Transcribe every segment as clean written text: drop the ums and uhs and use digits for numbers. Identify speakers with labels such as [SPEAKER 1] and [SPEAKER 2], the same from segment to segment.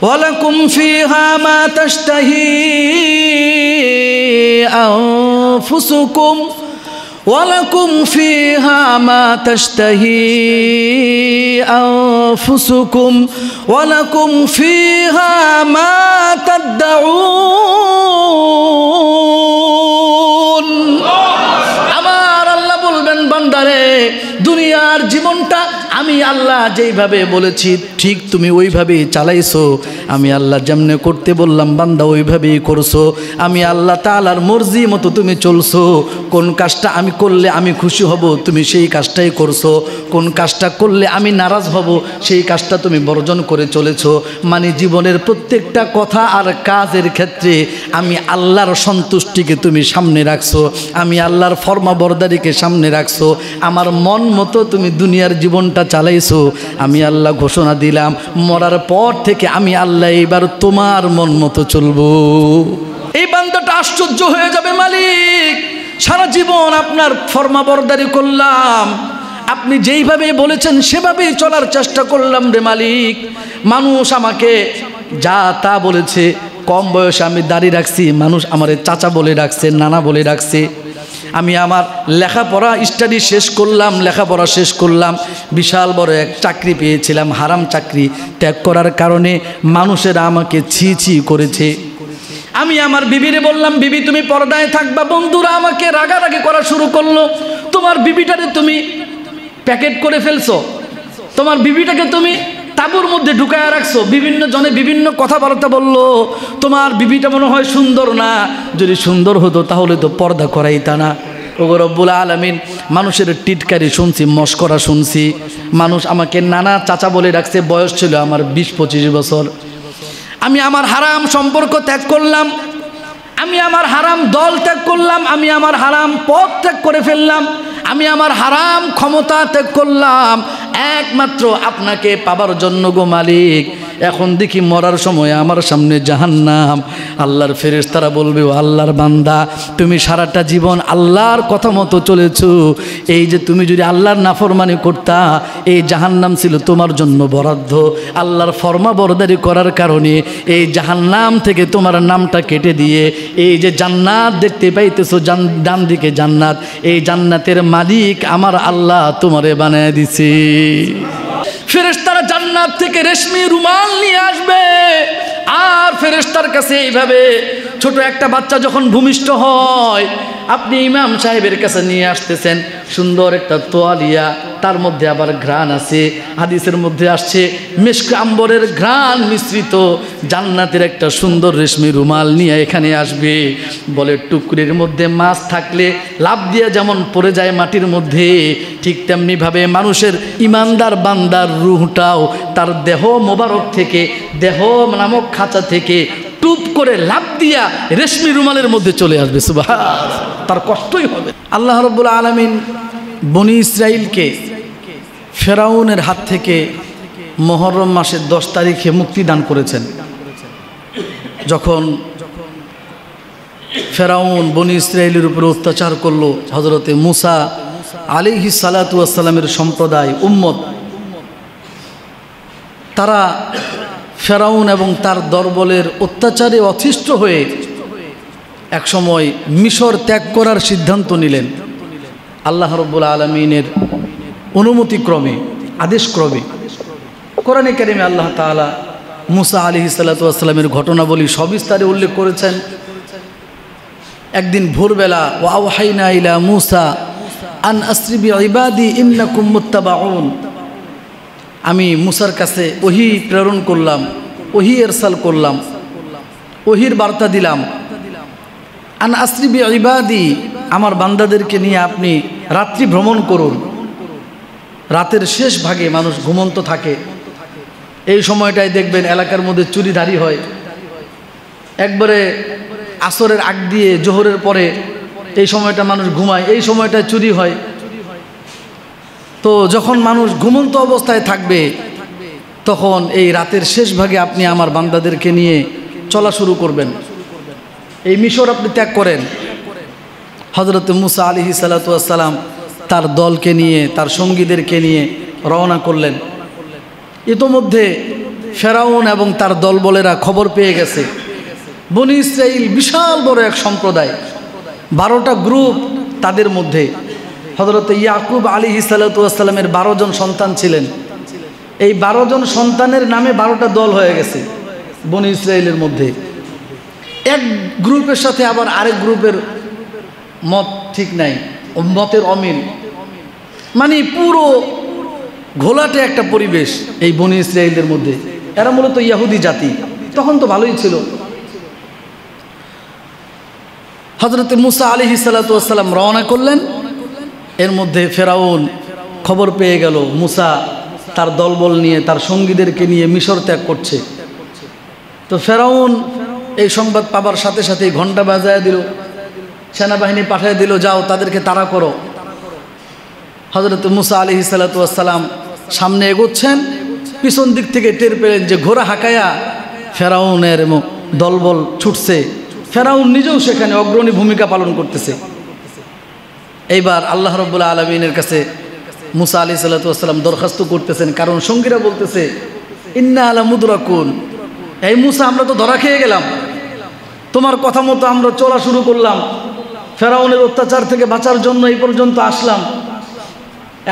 [SPEAKER 1] ওয়ালাকুম ফিহা মা তাশতাহি আনফুসুকুম ওয়ালাকুম ফিহা মা তাশতাহি আনফুসুকুম ওয়ালাকুম ফিহা মা তাদউন। আমার আল্লাহ বলবেন, বান্দারে দুনিয়ার জীবনটা আমি আল্লাহ যেইভাবে বলেছি ঠিক তুমি ওইভাবেই চালাইছো। আমি আল্লাহ যেমনে করতে বললাম বান্দা ওইভাবেই করছো। আমি আল্লাহ তাআলার মর্জি মতো তুমি চলছো। কোন কাজটা আমি করলে আমি খুশি হব তুমি সেই কাজটাই করছো, কোন কাজটা করলে আমি নারাজ হব সেই কাজটা তুমি বর্জন করে চলেছো। মানে জীবনের প্রত্যেকটা কথা আর কাজের ক্ষেত্রে আমি আল্লাহর সন্তুষ্টিকে তুমি সামনে রাখছো, আমি আল্লাহর ফরমাবরদারিকে সামনে রাখছো। আমার মন মতো তুমি দুনিয়ার জীবনটা চালাইছো। আমি আল্লাহ ঘোষণা দিলাম মরার পর থেকে আমি আল্লাহ এবার তোমার মন মতো চলবো। এই বান্দাটা আশ্চর্য হয়ে যাবে, মালিক সারা জীবন আপনার ফরমাবরদারি করলাম, আপনি যেইভাবে বলেছেন সেভাবেই চলার চেষ্টা করলাম রে মালিক। মানুষ আমাকে যা তা বলেছে, কম বয়সে আমি দাড়ি রাখছি, মানুষ আমারে চাচা বলে ডাকছে, নানা বলে ডাকছে। আমি আমার লেখাপড়া স্টাডি শেষ করলাম, লেখাপড়া শেষ করলাম, বিশাল বড় এক চাকরি পেয়েছিলাম, হারাম চাকরি ত্যাগ করার কারণে মানুষেরা আমাকে ছি ছি করেছে। আমি আমার বিবিরে বললাম, বিবি তুমি পর্দায় থাকবা, বন্ধুরা আমাকে রাগারাগি করা শুরু করলো। তোমার বিবিটারে তুমি প্যাকেট করে ফেলছো, তোমার বিবিটাকে তুমি তাবুর মধ্যে ঢুকায় রাখছো, বিভিন্ন জনে বিভিন্ন কথাবার্তা বললো, তোমার বিবিটা মনে হয় সুন্দর না, যদি সুন্দর হতো তাহলে তো পর্দা করাইতা না। ওগো রব্বুল আলামিন, মানুষের টিটকারি শুনছি, মস্করা শুনছি, মানুষ আমাকে নানা চাচা বলে রাখছে, বয়স ছিল আমার 20-25 বছর। আমি আমার হারাম সম্পর্ক ত্যাগ করলাম, আমি আমার হারাম দল ত্যাগ করলাম, আমি আমার হারাম পথ ত্যাগ করে ফেললাম, আমি আমার হারাম ক্ষমতা ত্যাগ করলাম একমাত্র আপনাকে পাবার জন্য গো মালিক। এখন দেখি মরার সময় আমার সামনে জাহান্নাম। আল্লাহর ফেরেশতারা বলবে, ও আল্লাহর বান্দা তুমি সারাটা জীবন আল্লাহর কথা মতো চলেছো, এই যে তুমি যদি আল্লাহর নাফরমানি করতা এই জাহান্নাম ছিল তোমার জন্য বরাদ্দ। আল্লাহর ফরমাবরদারি করার কারণে এই জাহান্নাম থেকে তোমার নামটা কেটে দিয়ে এই যে জান্নাত দেখতে পাইতেছো, ডান দিকে জান্নাত, এই জান্নাতের মালিক আমার আল্লাহ তোমারে বানায় দিছে। ফেরেশতারা জান্নাত থেকে রেশমি রুমাল নিয়ে আসবে, আর ফেরেশতার কাছে এইভাবে ছোট একটা বাচ্চা যখন ভূমিষ্ঠ হয়, আপনি ইমাম সাহেবের কাছে নিয়ে আসতেছেন সুন্দর একটা তোয়ালিয়া, তার মধ্যে আবার ঘ্রাণ আছে। হাদিসের মধ্যে আসছে মিশক আম্বরের ঘ্রাণ মিশ্রিত জান্নাতের একটা সুন্দর রেশমি রুমাল নিয়ে এখানে আসবে। বলে টুকরির মধ্যে মাছ থাকলে লাভ দিয়ে যেমন পড়ে যায় মাটির মধ্যে, ঠিক তেমনিভাবে মানুষের ইমানদার বান্দার রূহটাও তার দেহ মোবারক থেকে, দেহ নামক খাঁচা থেকে টুপ করে লাভ দিয়া রেশমি রুমালের মধ্যে চলে আসবে। সুবহান, তার কষ্টই হবে। আল্লাহ রাব্বুল আলামিন বনি ইসরাইলকে ফেরাউনের হাত থেকে মুহররম মাসের 10 তারিখে মুক্তি দান করেছেন। যখন ফেরাউন বনি ইসরাইলের উপরে অত্যাচার করলো, হযরতে মুসা আলাইহিস সালাতু ওয়াস সালামের সম্প্রদায় উম্মত, তারা ফেরাউন এবং তার দরবলের অত্যাচারে অতিষ্ঠ হয়ে একসময় মিশর ত্যাগ করার সিদ্ধান্ত নিলেন। আল্লাহ রাব্বুল আলামিনের অনুমতিক্রমে, আদেশক্রমে কোরআনে কারিমে আল্লাহ তাআলা মুসা আলাইহিস সালাতু ওয়াস সালামের ঘটনাবলী সবিস্তারে উল্লেখ করেছেন। একদিন ভোরবেলা, ওয়া আওহাইনা ইলা মুসা আন আসরি বিইবাদি ইন্নাকুম মুত্তাবাউন, আমি মুসার কাছে ওহী প্রেরণ করলাম, ওহী ইরসাল করলাম, ওহীর বার্তা দিলাম, আন আসরি বিইবাদি, আমার বান্দাদেরকে নিয়ে আপনি রাত্রি ভ্রমণ করুন। রাতের শেষ ভাগে মানুষ ঘুমন্ত থাকে, এই সময়টায় দেখবেন এলাকার মধ্যে চুরিধারি হয়। একবারে আসরের আগ দিয়ে জোহরের পরে এই সময়টা মানুষ ঘুমায়, এই সময়টায় চুরি হয়। তো যখন মানুষ ঘুমন্ত অবস্থায় থাকবে তখন এই রাতের শেষ ভাগে আপনি আমার বান্দাদেরকে নিয়ে চলা শুরু করবেন, এই মিশর আপনি ত্যাগ করেন। হযরত মুসা আলাইহিস সালাতু ওয়াস সালাম তার দলকে নিয়ে, তার সঙ্গীদেরকে নিয়ে রওনা করলেন। ইতোমধ্যে ফেরাউন এবং তার দলবলেরা খবর পেয়ে গেছে বনি ইসরাইল বিশাল বড় এক সম্প্রদায়, 12টা গ্রুপ। তাদের মধ্যে হযরত ইয়াকুব আলাইহিস সালাতু ওয়াস সালামের 12 জন সন্তান ছিলেন। এই 12 জন সন্তানের নামে 12টা দল হয়ে গেছে বনি ইসরাইলের মধ্যে। এক গ্রুপের সাথে আবার আরেক গ্রুপের মত ঠিক নাই, মতের অমিল, মানে পুরো ঘোলাটে একটা পরিবেশ এই বনি ইসরাইলদের মধ্যে। এরা মূলত ইহুদি জাতি, তখন তো ভালোই ছিল। হযরত মুসা আলাইহিস সালাতু ওয়াস সালাম রওনা করলেন। এর মধ্যে ফেরাউন খবর পেয়ে গেল মুসা তার দলবল নিয়ে, তার সঙ্গীদেরকে নিয়ে মিশর ত্যাগ করছে। তো ফেরাউন এই সংবাদ পাবার সাথে সাথে ঘণ্টা বাজায় দিল, সেনাবাহিনী পাঠিয়ে দিল, যাও তাদেরকে তাড়া করো। হযরত মুসা আলাইহিস সালাতু ওয়াস সালাম সামনে এগোচ্ছেন, পিছন দিক থেকে টের পেলেন যে ঘোড়া হাঁকায়া ফেরাউনের দলবল ছুটছে। ফেরাউন নিজেও সেখানে অগ্রণী ভূমিকা পালন করতেছে। এইবার আল্লাহ রাব্বুল আলামিনের কাছে মুসা আলাইহিস সালাতু ওয়াস সালাম দরখাস্ত করতেছেন, কারণ সঙ্গীরা বলতেছে ইন্না আলা মুদরাকুন, এই মুসা আমরা তো ধরা খেয়ে গেলাম, তোমার কথা মতো আমরা চলা শুরু করলাম, ফেরাউনের অত্যাচার থেকে বাঁচার জন্য এই পর্যন্ত আসলাম,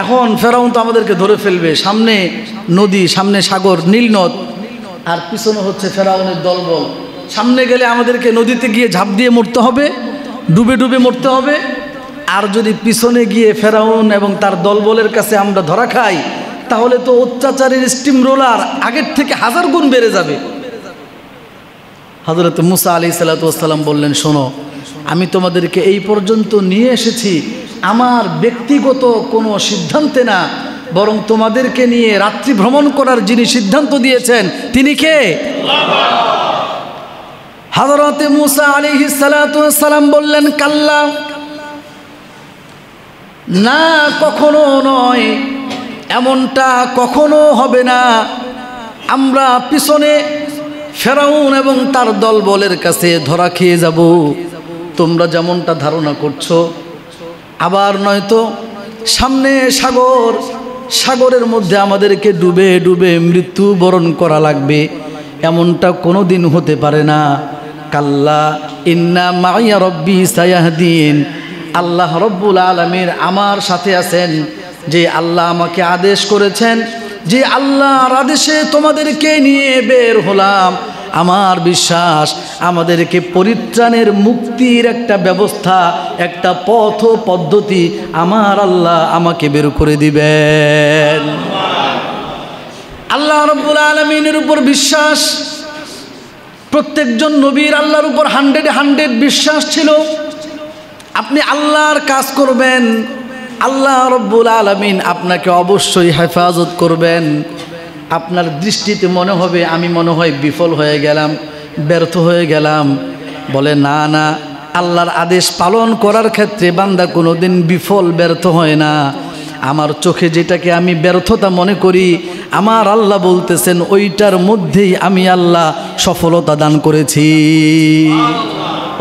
[SPEAKER 1] এখন ফেরাউন তো আমাদেরকে ধরে ফেলবে। সামনে নদী, সামনে সাগর নীল নদ, আর পিছনে হচ্ছে ফেরাউনের দলবল। সামনে গেলে আমাদেরকে নদীতে গিয়ে ঝাঁপ দিয়ে মরতে হবে, ডুবে ডুবে মরতে হবে। আর যদি পিছনে গিয়ে ফেরাউন এবং তার দলবলের কাছে আমরা ধরা খাই, তাহলে তো অত্যাচারের স্টিম রোলার আগের থেকে 1000 গুণ বেড়ে যাবে। হযরত মুসা আলাইহিস সালাতু ওয়াস সালাম বললেন, শোনো, আমি তোমাদেরকে এই পর্যন্ত নিয়ে এসেছি আমার ব্যক্তিগত কোনো সিদ্ধান্তে না, বরং তোমাদেরকে নিয়ে রাত্রি ভ্রমণ করার যিনি সিদ্ধান্ত দিয়েছেন তিনি কে? হযরত মুসা আলাইহিস সালাতু ওয়াস সালাম বললেন, কাল্লা, না, কখনো নয়, এমনটা কখনো হবে না। আমরা পিছনে ফেরাউন এবং তার দলবলের কাছে ধরা খেয়ে যাব, তোমরা যেমনটা ধারণা করছো। আবার নয়তো সামনে সাগর, সাগরের মধ্যে আমাদেরকে ডুবে ডুবে মৃত্যুবরণ করা লাগবে, এমনটা কোনো দিন হতে পারে না। কাল্লা ইন্না মাইয়া রব্বি সায়াহদিন, আল্লাহ রব্বুল আলামিন আমার সাথে আছেন। যে আল্লাহ আমাকে আদেশ করেছেন, যে আল্লাহর আদেশে তোমাদেরকে নিয়ে বের হলাম, আমার বিশ্বাস আমাদেরকে পরিত্রাণের মুক্তির একটা ব্যবস্থা, একটা পথ পদ্ধতি আমার আল্লাহ আমাকে বের করে দিবেন। আল্লাহ রব্বুল আলামিনের উপর বিশ্বাস, প্রত্যেকজন নবীর আল্লাহর উপর 100 বিশ্বাস ছিল। আপনি আল্লাহর কাজ করবেন, আল্লাহ রব্বুল আলামিন আপনাকে অবশ্যই হেফাজত করবেন। আপনার দৃষ্টিতে মনে হবে আমি মনে হয় বিফল হয়ে গেলাম, ব্যর্থ হয়ে গেলাম। বলে না না, আল্লাহর আদেশ পালন করার ক্ষেত্রে বান্দা কোনোদিন বিফল ব্যর্থ হয় না। আমার চোখে যেটাকে আমি ব্যর্থতা মনে করি, আমার আল্লাহ বলতেছেন ওইটার মধ্যেই আমি আল্লাহ সফলতা দান করেছি।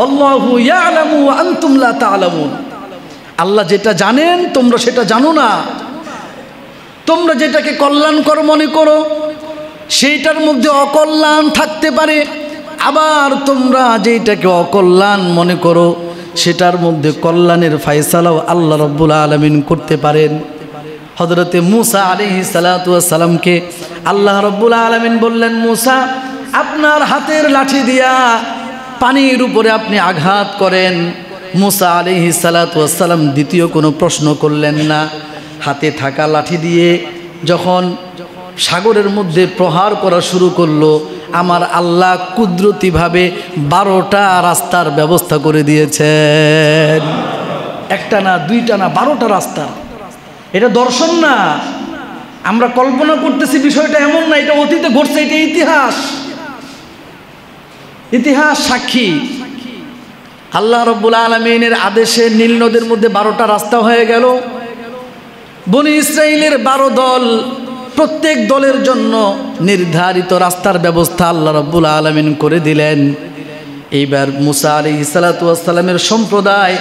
[SPEAKER 1] আল্লাহু ইয়ালামু ওয়া আনতুম লা তা'লামুন, আল্লাহ যেটা জানেন তোমরা সেটা জানো না। তোমরা যেটাকে কল্যাণকর মনে করো সেইটার মধ্যে অকল্যাণ থাকতে পারে, আবার তোমরা যেটাকে অকল্যাণ মনে করো সেটার মধ্যে কল্যাণের ফয়সালাও আল্লাহ রব্বুল আলামিন করতে পারেন। হযরতে মুসা আলাইহিস সালাতু ওয়াস সালামকে আল্লাহ রব্বুল আলামিন বললেন, মুসা, আপনার হাতের লাঠি দিয়া পানির উপরে আপনি আঘাত করেন। মুসা আলাইহিস সালাতু ওয়াস সালাম দ্বিতীয় কোনো প্রশ্ন করলেন না। হাতে থাকা লাঠি দিয়ে যখন সাগরের মধ্যে প্রহার করা শুরু করলো, আমার আল্লাহ কুদরতিভাবে 12টা রাস্তার ব্যবস্থা করে দিয়েছেন। একটা না, দুইটা না, 12টা রাস্তা। এটা দর্শন না, আমরা কল্পনা করতেছি বিষয়টা এমন না, এটা অতীতে ঘটছে, এটা ইতিহাস। ইতিহাস সাক্ষী। আল্লাহ রব্বুল আলামিনের আদেশে নীল নদের মধ্যে 12টা রাস্তা হয়ে গেল। বনি ইসরাইলের 12 দল, প্রত্যেক দলের জন্য নির্ধারিত রাস্তার ব্যবস্থা আল্লাহ রব্বুল আলামিন করে দিলেন। এইবার মুসা আলাইহিস সালাতু ওয়াস সালামের সম্প্রদায়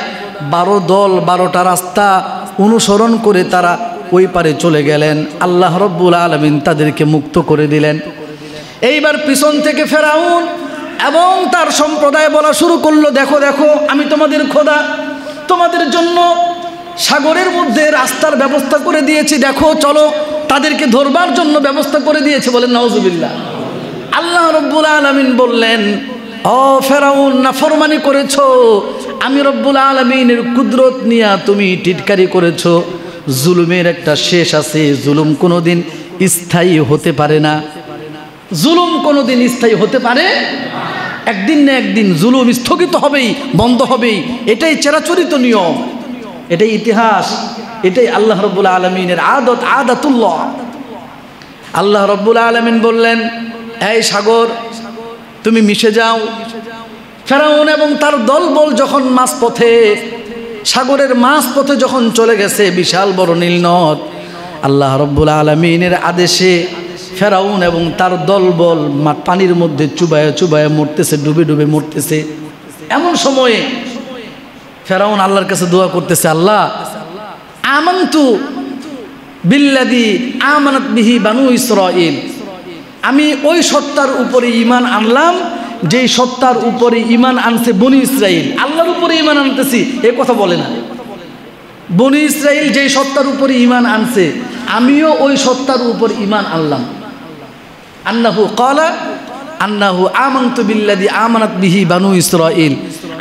[SPEAKER 1] 12 দল 12টা রাস্তা অনুসরণ করে তারা ওই পারে চলে গেলেন। আল্লাহ রব্বুল আলামিন তাদেরকে মুক্ত করে দিলেন। এইবার পিছন থেকে ফেরাউন এবং তার সম্প্রদায় বলা শুরু করলো, দেখো দেখো আমি তোমাদের খোদা, তোমাদের জন্য সাগরের মধ্যে রাস্তার ব্যবস্থা করে দিয়েছি, দেখো চলো, তাদেরকে ধরবার জন্য ব্যবস্থা করে দিয়েছে। বলেন নাউজুবিল্লাহ। আল্লাহ রব্বুল আলামিন বললেন, ও ফেরাউন, নাফরমানি করেছো, আমি রব্বুল আলামিনের কুদরত নিয়ে তুমি টিটকারি করেছো। জুলুমের একটা শেষ আছে, জুলুম কোনোদিন স্থায়ী হতে পারে না। জুলুম কোনোদিন স্থায়ী হতে পারে, একদিন না একদিন জুলুম স্থগিত হবেই, বন্ধ হবেই। এটাই চিরাচরিত নিয়ম, এটাই ইতিহাস, এটাই আল্লাহ রব্বুল আলামিনের আদত, আদাতুল্লাহ। আল্লাহ রব্বুল আলামিন বললেন, এই সাগর তুমি মিশে যাও। ফেরাউন এবং তার দলবল যখন মাঝপথে, সাগরের মাঝপথে যখন চলে গেছে, বিশাল বড় নীলনদ, আল্লাহ রব্বুল আলামিনের আদেশে ফেরাউন এবং তার দলবল পানির মধ্যে চুবায়ে চুবায়ে মরতেছে, ডুবে ডুবে মরতেছে। এমন সময়ে ফেরাউন আল্লাহর কাছে দোয়া করতেছে, আল্লাহ আমানতু বিল্লাযী আমানাত বিহি বানু ইসরাঈল, আমি ওই সত্তার উপরে ঈমান আনলাম যেই সত্তার উপরে ঈমান আনছে বনি ইসরাইল। আল্লাহর উপরে ঈমান আনতেছি এই কথা বলে না, বনি ইসরাইল যেই সত্তার উপরে ঈমান আনছে আমিও ওই সত্তার উপর ঈমান আনলাম। আন্নাহু ক্বালা আন্নাহু আমানতু বিল্লাযী আমানাত বিহি বানু ইসরাঈল,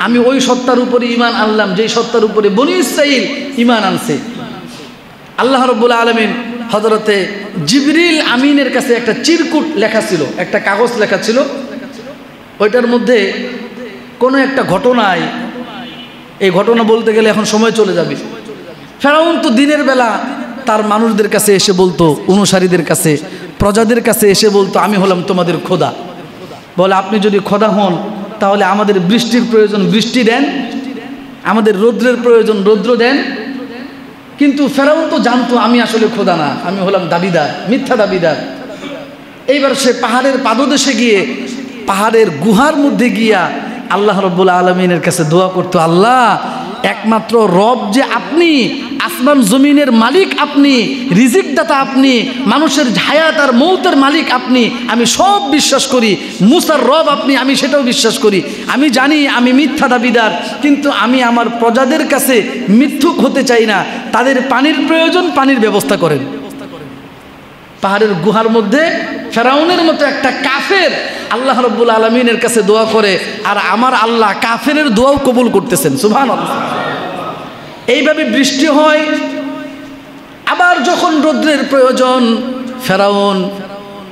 [SPEAKER 1] আমি ওই সত্তার উপরে ঈমান আনলাম যেই সত্তার উপরে বনি ইসরাইল ঈমান আনছে। আল্লাহ রাব্বুল আলামিন হযরতে জিবরিল আমিনের কাছে একটা চিরকুট লেখা ছিল, একটা কাগজ লেখা ছিল, ওইটার মধ্যে কোনো একটা ঘটনায়, এই ঘটনা বলতে গেলে এখন সময় চলে যাবে। ফেরাউন তো দিনের বেলা তার মানুষদের কাছে এসে বলতো, অনুসারীদের কাছে, প্রজাদের কাছে এসে বলতো, আমি হলাম তোমাদের খোদা। বলে আপনি যদি খোদা হন তাহলে আমাদের বৃষ্টির প্রয়োজন বৃষ্টি দেন, আমাদের রৌদ্রের প্রয়োজন রৌদ্র দেন। কিন্তু ফেরাউন তো জানতো আমি আসলে খোদা না, আমি হলাম দাবিদার, মিথ্যা দাবিদার। এইবার সে পাহাড়ের পাদদেশে গিয়ে, পাহাড়ের গুহার মধ্যে গিয়া আল্লাহ রব্বুল আলামিনের কাছে দোয়া করতো, আল্লাহ একমাত্র রব যে আপনি, আসমান জমিনের মালিক আপনি, রিজিক দাতা আপনি, মানুষের হায়াত আর মৌতের মালিক আপনি, আমি সব বিশ্বাস করি। মুসার রব আপনি, আমি সেটাও বিশ্বাস করি। আমি জানি আমি মিথ্যা দাবিদার, কিন্তু আমি আমার প্রজাদের কাছে মিথ্যুক হতে চাই না। তাদের পানির প্রয়োজন, পানির ব্যবস্থা করেন। পাহাড়ের গুহার মধ্যে ফেরাউনের মতো একটা কাফের আল্লাহ রব্বুল আলামিনের কাছে দোয়া করে, আর আমার আল্লাহ কাফেরের দোয়াও কবুল করতেছেন। সুবহানাল্লাহ। এইভাবে বৃষ্টি হয়। আবার যখন রৌদ্রের প্রয়োজন, ফেরাউন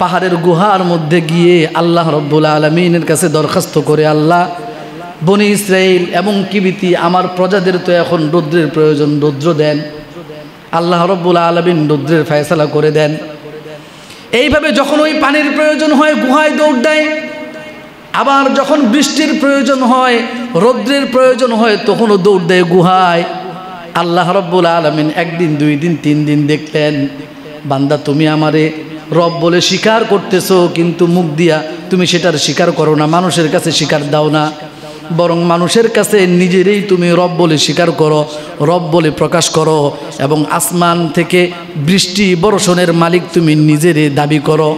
[SPEAKER 1] পাহাড়ের গুহার মধ্যে গিয়ে আল্লাহ রব্বুল আলামিনের কাছে দরখাস্ত করে, আল্লাহ বনি ইসরাইল এবং কিবিতি আমার প্রজাদের তো এখন রৌদ্রের প্রয়োজন, রৌদ্র দেন। আল্লাহ রব্বুল আলামিন রৌদ্রের ফয়সালা করে দেন। এইভাবে যখন ওই পানির প্রয়োজন হয় গুহায় দৌড় দেয়, আবার যখন বৃষ্টির প্রয়োজন হয়, রৌদ্রের প্রয়োজন হয়, তখনও দৌড় দেয় গুহায়। আল্লাহ রব্বুল আলামিন একদিন, দুই দিন, তিন দিন দেখলেন, বান্দা তুমি আমারে রব বলে স্বীকার করতেছো, কিন্তু মুখ দিয়া তুমি সেটার স্বীকার করো না, মানুষের কাছে স্বীকার দাও না, বরং মানুষের কাছে নিজেরই তুমি রব বলে স্বীকার করো, রব বলে প্রকাশ করো, এবং আসমান থেকে বৃষ্টি বর্ষণের মালিক তুমি নিজেরে দাবি করো।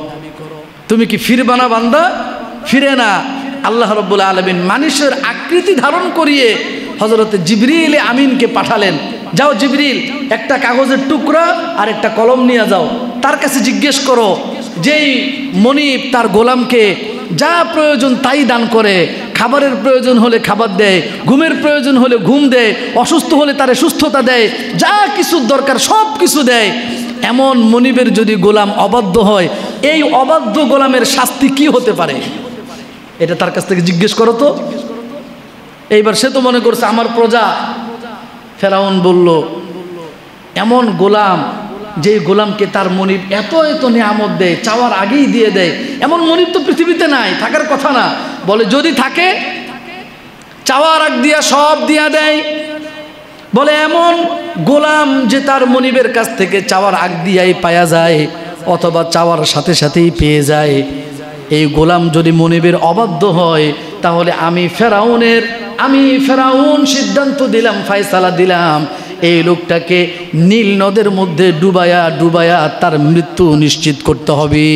[SPEAKER 1] তুমি কি ফিরবা না বান্দা? ফিরে না। আল্লাহ রব্বুল আলামিন মানুষের আকৃতি ধারণ করিয়ে হযরত জিবরিল আমিনকে পাঠালেন, যাও জিবরিল, একটা কাগজের টুকরা আর একটা কলম নিয়ে যাও, তার কাছে জিজ্ঞেস করো, যেই মনিব তার গোলামকে যা প্রয়োজন তাই দান করে, খাবারের প্রয়োজন হলে খাবার দেয়, ঘুমের প্রয়োজন হলে ঘুম দেয়, অসুস্থ হলে তারে সুস্থতা দেয়, যা কিছুর দরকার সব কিছু দেয়, এমন মনিবের যদি গোলাম অবাধ্য হয়, এই অবাধ্য গোলামের শাস্তি কি হতে পারে? এটা তার কাছ থেকে জিজ্ঞেস করো তো। এইবার সে তো মনে করছে আমার প্রজা। ফেরাউন বলল, এমন গোলাম যে গোলামকে তার মনিব এত এত নিয়ামত দেয়, চাওয়ার আগেই দিয়ে দেয়, এমন মনিব তো পৃথিবীতে নাই, থাকার কথা না। বলে যদি থাকে চাওয়ার আগ দিয়া সব দিয়া দেয়। বলে এমন গোলাম যে তার মনিবের কাছ থেকে চাওয়ার আগ দিয়াই পাওয়া যায়, অথবা চাওয়ার সাথে সাথেই পেয়ে যায়, এই গোলাম যদি মনিবের অবাধ্য হয়, তাহলে আমি ফেরাউন সিদ্ধান্ত দিলাম, ফয়সালা দিলাম, এই লোকটাকে নীল নদের মধ্যে ডুবায়া ডুবায়া তার মৃত্যু নিশ্চিত করতে হবে।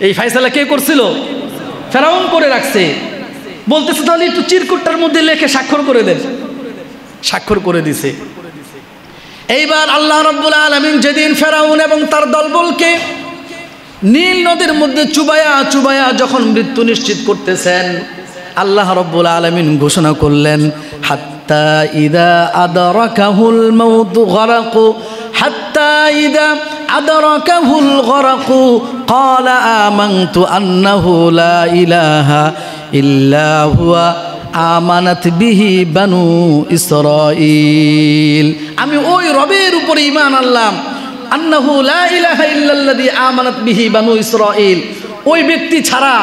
[SPEAKER 1] এই ফায়সালা কে করছিল? ফেরাউন করে রাখছে। বলতেছে তাহলে একটু চিরকুটটার মধ্যে লেখে স্বাক্ষর করে দেন। স্বাক্ষর করে দিছে। এইবার আল্লাহ রাব্বুল আলামিন যেদিন ফেরাউন এবং তার দলবলকে নীল নদীর মধ্যে চুবায়া চুবায়া যখন মৃত্যু নিশ্চিত করতেছেন, আল্লাহ রাব্বুল আলামিন ঘোষণা করলেন, হাত্তা ইদা আদরাকাহুল মাউত গরাকু, হাত্তা ইদা আদরাকাহুল গরাকু ক্বালা আমানতু আন্নাহু লা ইলাহা ইল্লা হুয়া আমানাত বিহি বানু ইসরাঈল। আমি ওই রবের উপরে ঈমান আনলাম, আন্নাহু লা ইলাহা ইল্লাল্লাযী আমানাত বিহি বানু ইসরাঈল। ওই ব্যক্তি ছাড়া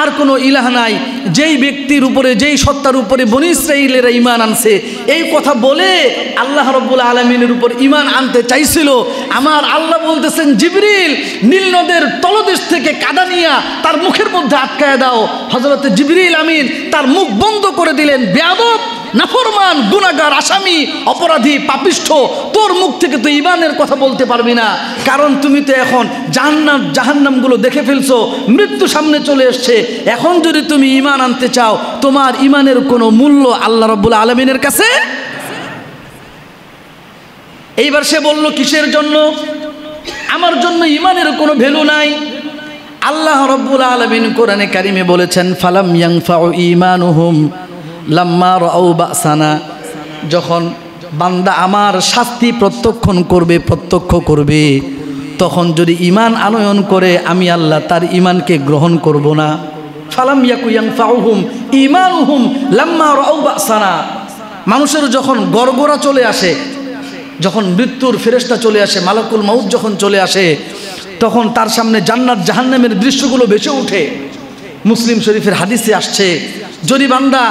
[SPEAKER 1] আর কোনো ইলাহ নাই, যেই ব্যক্তির উপরে, যেই সত্তার উপরে বনী ইসরাঈলেরা ঈমান আনছে। এই কথা বলে আল্লাহ রাব্বুল আলামিনের উপর ঈমান আনতে চাইছিল। আমার আল্লাহ বলতেছেন, জিবরিল নীল নদের তলদেশ থেকে কাদা নিয়া তার মুখের মধ্যে আটকায় দাও। হযরত জিবরিল আমিন তার মুখ বন্ধ করে দিলেন। বেয়াদব, নাফরমান, গুনাহগার, আসামি, অপরাধী, পাপিষ্ঠ, তোর মুখ থেকে তো ঈমানের কথা বলতে পারবি না, কারণ তুমি তো এখন জাহান্নামগুলো দেখে ফেলছো, মৃত্যু সামনে চলে এসছে। এখন যদি তুমি ঈমান আনতে চাও, তোমার ঈমানের কোনো মূল্য আল্লাহ রাব্বুল আলামিনের কাছে। এইবার সে বলল, কিসের জন্য? আমার জন্য ঈমানের কোনো ভ্যালু নাই। আল্লাহ রাব্বুল আলামিন কোরআনে কারিমে বলেছেন, ফালাম ইয়ানফাউ ঈমানুহুম লাম্মা রাউ বাসানা। যখন বান্দা আমার শাস্তি প্রত্যক্ষ করবে, তখন যদি ঈমান আনয়ন করে, আমি আল্লাহ তার ঈমানকে গ্রহণ করব না। ফালাম ইয়াকু ইয়ানফাউহুম ঈমানুহুম লাম্মা রাউ বাসানা। মানুষের যখন গড়গড়া চলে আসে, যখন মৃত্যুর ফেরেশতা চলে আসে, মালাকুল মাউত যখন চলে আসে, তখন তার সামনে জান্নাত জাহান্নামের দৃশ্যগুলো ভেসে ওঠে। মুসলিম শরীফের হাদিসে আসছে, যদি বান্দা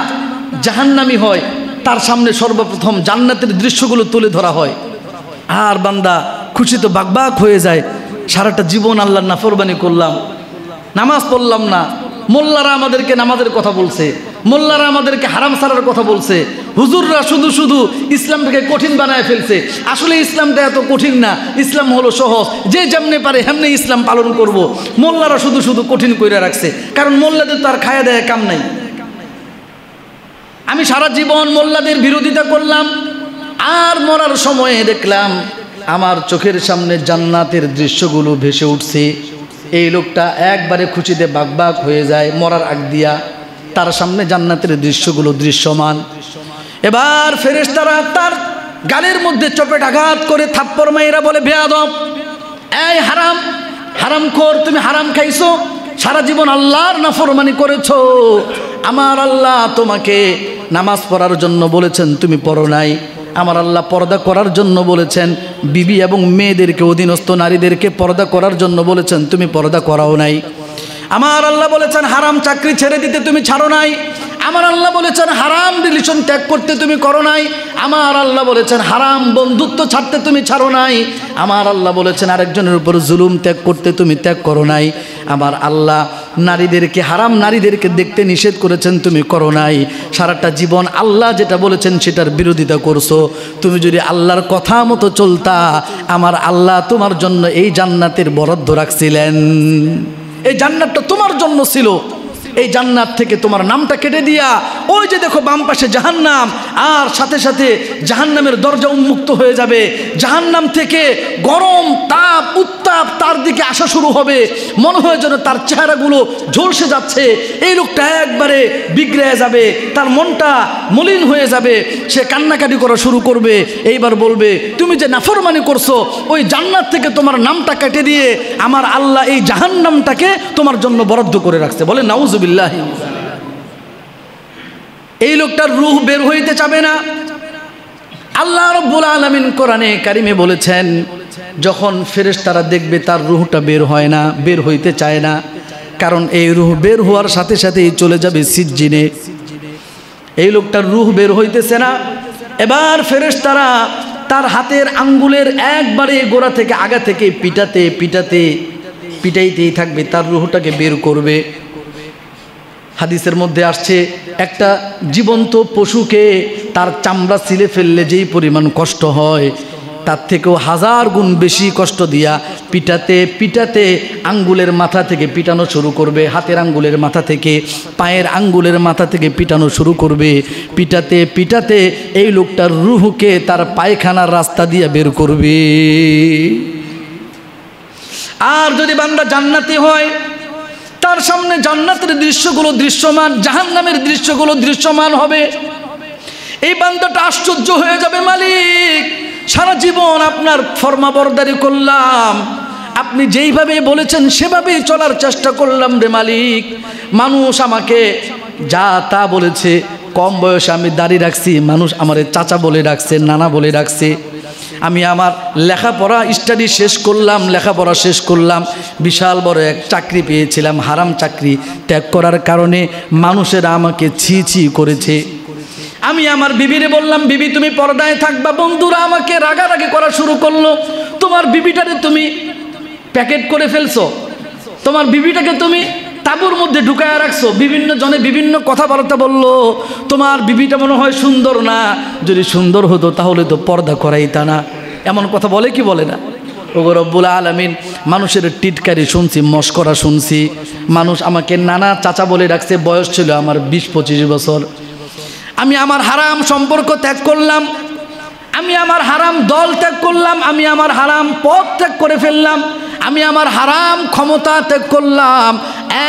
[SPEAKER 1] জাহান্নামী হয়, তার সামনে সর্বপ্রথম জান্নাতের দৃশ্যগুলো তুলে ধরা হয়, আর বান্দা খুশিতে বাকবাক হয়ে যায়। সারাটা জীবন আল্লাহর নাফরমানি করলাম, নামাজ পড়লাম না, মোল্লারা আমাদেরকে নামাজের কথা বলছে, মোল্লারা আমাদেরকে হারাম ছাড়ার কথা বলছে, হুজুররা শুধু ইসলামটাকে কঠিন বানায় ফেলছে। আসলে ইসলামটা এত কঠিন না, ইসলাম হলো সহজ, যে যেমনে পারে হেমনে ইসলাম পালন করব। মোল্লারা শুধু কঠিন করে রাখছে, কারণ মোল্লাদের তো আর খায়া দেয় কাম নাই। আমি সারা জীবন মোল্লাদের বিরোধিতা করলাম, আর মরার সময়ে দেখলাম আমার চোখের সামনে জান্নাতের দৃশ্যগুলো ভেসে উঠছে। এই লোকটা একবারে খুশিতে বাকবাক হয়ে যায়। মরার আগ দিয়া তার সামনে জান্নাতের দৃশ্যগুলো দৃশ্যমান। এবার ফেরেশতারা তার গালের মধ্যে চপেট আঘাত করে থাপ্পড় মাইরা বলে, বেয়াদব, এই হারামখোর, তুমি হারাম খাইছো, সারা জীবন আল্লাহর নাফরমানি করেছো। আমার আল্লাহ তোমাকে নামাজ পড়ার জন্য বলেছেন, তুমি পড়ো নাই। আমার আল্লাহ পর্দা করার জন্য বলেছেন, বিবি এবং মেয়েদেরকে, অধীনস্থ নারীদেরকে পর্দা করার জন্য বলেছেন, তুমি পর্দা করাও নাই। আমার আল্লাহ বলেছেন হারাম চাকরি ছেড়ে দিতে, তুমি ছাড়ো নাই। আমার আল্লাহ বলেছেন হারাম রিলেশন ত্যাগ করতে, তুমি করো নাই। আমার আল্লাহ বলেছেন হারাম বন্ধুত্ব ছাড়তে, তুমি ছাড়ো নাই। আমার আল্লাহ বলেছেন আরেকজনের উপর জুলুম ত্যাগ করতে, তুমি ত্যাগ করো নাই। আমার আল্লাহ হারাম নারীদেরকে দেখতে নিষেধ করেছেন, তুমি করো নাই। সারাটা জীবন আল্লাহ যেটা বলেছেন সেটার বিরোধিতা করছো। তুমি যদি আল্লাহর কথা মতো চলতা, আমার আল্লাহ তোমার জন্য এই জান্নাতের বরাদ্দ রাখছিলেন। এই জান্নাতটা তোমার জন্য ছিল। এই জান্নাত থেকে তোমার নামটা কেটে দিয়া, ওই যে দেখো বাম পাশে জাহান্নাম, আর সাথে সাথে জাহান্নামের দরজা উন্মুক্ত হয়ে যাবে। জাহান্নাম থেকে গরম তাপ উত্তাপ তার দিকে আসা শুরু হবে। মনে হয় যেন তার চেহারাগুলো ঝলসে যাচ্ছে। এই লোকটা একবারে বিগড়ে যাবে, তার মনটা মলিন হয়ে যাবে, সে কান্নাকাটি করা শুরু করবে। এইবার বলবে, তুমি যে নাফরমানি করছো, ওই জান্নাত থেকে তোমার নামটা কেটে দিয়ে আমার আল্লাহ এই জাহান্নামটাকে তোমার জন্য বরাদ্দ করে রাখছে। বলে নাউজুবিল্লাহ। এই লোকটার রূহ বের হইতে চাবে না। আল্লাহ রাব্বুল আলামিন কোরআনে কারিমে বলেছেন, যখন ফেরেশতারা দেখবে তার রূহটা বের হয় না, বের হইতে চায় না, কারণ এই রূহ বের হওয়ার সাথে সাথেই চলে যাবে সিজ্জিনে। এই লোকটার রূহ বের হইতেছে না। এবার ফেরেশতারা তার হাতের আঙ্গুলের একবারে গোড়া থেকে আগা থেকে পিটাইতেই থাকবে, তার রূহটাকে বের করবে। হাদিসের মধ্যে আসছে, একটা জীবন্ত পশুকে তার চামড়া ছিলে ফেললে যেই পরিমাণ কষ্ট হয়, তার থেকেও 1000 গুণ বেশি কষ্ট দিয়া পিটাতে পিটাতে আঙ্গুলের মাথা থেকে পিটানো শুরু করবে, হাতের আঙ্গুলের মাথা থেকে, পায়ের আঙ্গুলের মাথা থেকে পিটানো শুরু করবে। পিটাতে পিটাতে এই লোকটার রূহকে তার পায়খানার রাস্তা দিয়ে বের করবে। আর যদি বান্দা জান্নাতি হয়, তার সামনে জান্নাতের দৃশ্যগুলো দৃশ্যমান, জাহান্নামের দৃশ্যগুলো দৃশ্যমান হবে। এই বান্দাটা আশ্চর্য হয়ে যাবে, মালিক সারা জীবন আপনার ফরমাবরদারি করলাম, আপনি যেইভাবে বলেছেন সেভাবেই চলার চেষ্টা করলাম রে মালিক। মানুষ আমাকে যা তা বলেছে, কম বয়সে আমি দাড়ি রাখছি, মানুষ আমারে চাচা বলে ডাকছে, নানা বলে ডাকছে। আমি আমার লেখাপড়া স্টাডি শেষ করলাম, লেখাপড়া শেষ করলাম, বিশাল বড় এক চাকরি পেয়েছিলাম, হারাম চাকরি ত্যাগ করার কারণে মানুষেরা আমাকে ছি ছি করেছে। আমি আমার বিবিরে বললাম, বিবি তুমি পর্দায় থাকবা, বন্ধুরা আমাকে রাগারাগি করা শুরু করলো, তোমার বিবিটারে তুমি প্যাকেট করে ফেলছো, তোমার বিবিটাকে তুমি তাঁবুর মধ্যে ঢুকায় রাখছো, বিভিন্ন জনে বিভিন্ন কথাবার্তা বললো, তোমার বিবিটা মনে হয় সুন্দর না, যদি সুন্দর হতো তাহলে তো পর্দা করাইতা না। এমন কথা বলে কি বলে না? ওগো রব্বুল আলামিন, মানুষের টিটকারি শুনছি, মস্করা শুনছি, মানুষ আমাকে নানা চাচা বলে রাখছে, বয়স ছিল আমার 20-25 বছর। আমি আমার হারাম সম্পর্ক ত্যাগ করলাম, আমি আমার হারাম দল ত্যাগ করলাম, আমি আমার হারাম পথ ত্যাগ করে ফেললাম, আমি আমার হারাম ক্ষমতা ত্যাগ করলাম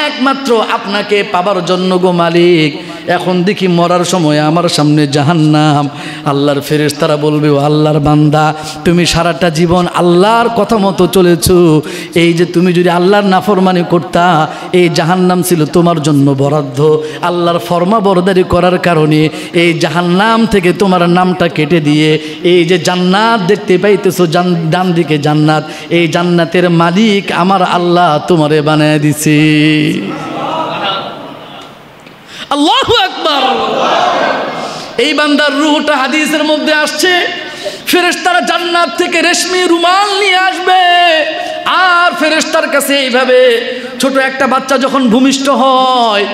[SPEAKER 1] একমাত্র আপনাকে পাবার জন্য গো মালিক। এখন দেখি মরার সময় আমার সামনে জাহান্নাম। আল্লাহর ফেরেশতারা বলবে, ও আল্লাহর বান্দা, তুমি সারাটা জীবন আল্লাহর কথা মতো চলেছো, এই যে তুমি যদি আল্লাহর নাফরমানি করতা, এই জাহান্নাম ছিল তোমার জন্য বরাদ্দ। আল্লাহর ফরমাবরদারি করার কারণে এই জাহান্নাম থেকে তোমার নামটা কেটে দিয়ে এই যে জান্নাত দেখতে পাইতেছো, ডান দিকে জান্নাত, এই জান্নাতের মালিক আমার আল্লাহ তোমারে বানায় দিছে। আল্লাহু আকবার। এই বান্দার রূহটা হাদিসের মধ্যে আসছে, ফেরেশতারা জান্নাত থেকে রেশমি রুমাল নিয়ে আসবে, আর ফেরেশতার কাছে এইভাবে ছোট একটা বাচ্চা যখন ভূমিষ্ঠ হয়,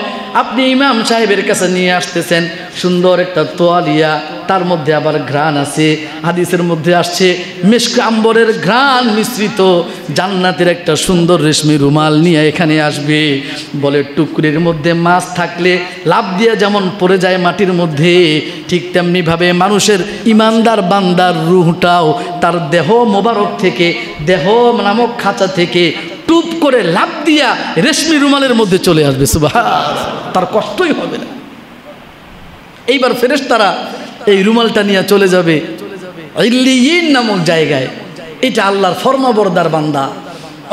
[SPEAKER 1] আপনি ইমাম সাহেবের কাছে নিয়ে আসতেছেন সুন্দর একটা তোয়ালিয়া, তার মধ্যে আবার ঘ্রাণ আছে। হাদিসের মধ্যে আসছে মিশক আম্বরের ঘ্রাণ মিশ্রিত জান্নাতের একটা সুন্দর রেশমি রুমাল নিয়ে এখানে আসবে। বলে টুকরির মধ্যে মাছ থাকলে লাভ দিয়ে যেমন পড়ে যায় মাটির মধ্যে, ঠিক তেমনিভাবে মানুষের ইমানদার বান্দার রূহটাও তার দেহ মোবারক থেকে, দেহ নামক খাঁচা থেকে টুপ করে লাভ দিয়া রেশমি রুমালের মধ্যে চলে আসবে। সুবহান, তার কষ্টই হবে না। এইবার ফেরেশতারা এই রুমালটা নিয়ে চলে যাবে ইল্লিয়িন নামক জায়গায়। এটা আল্লাহর ফরমাবরদার বান্দা,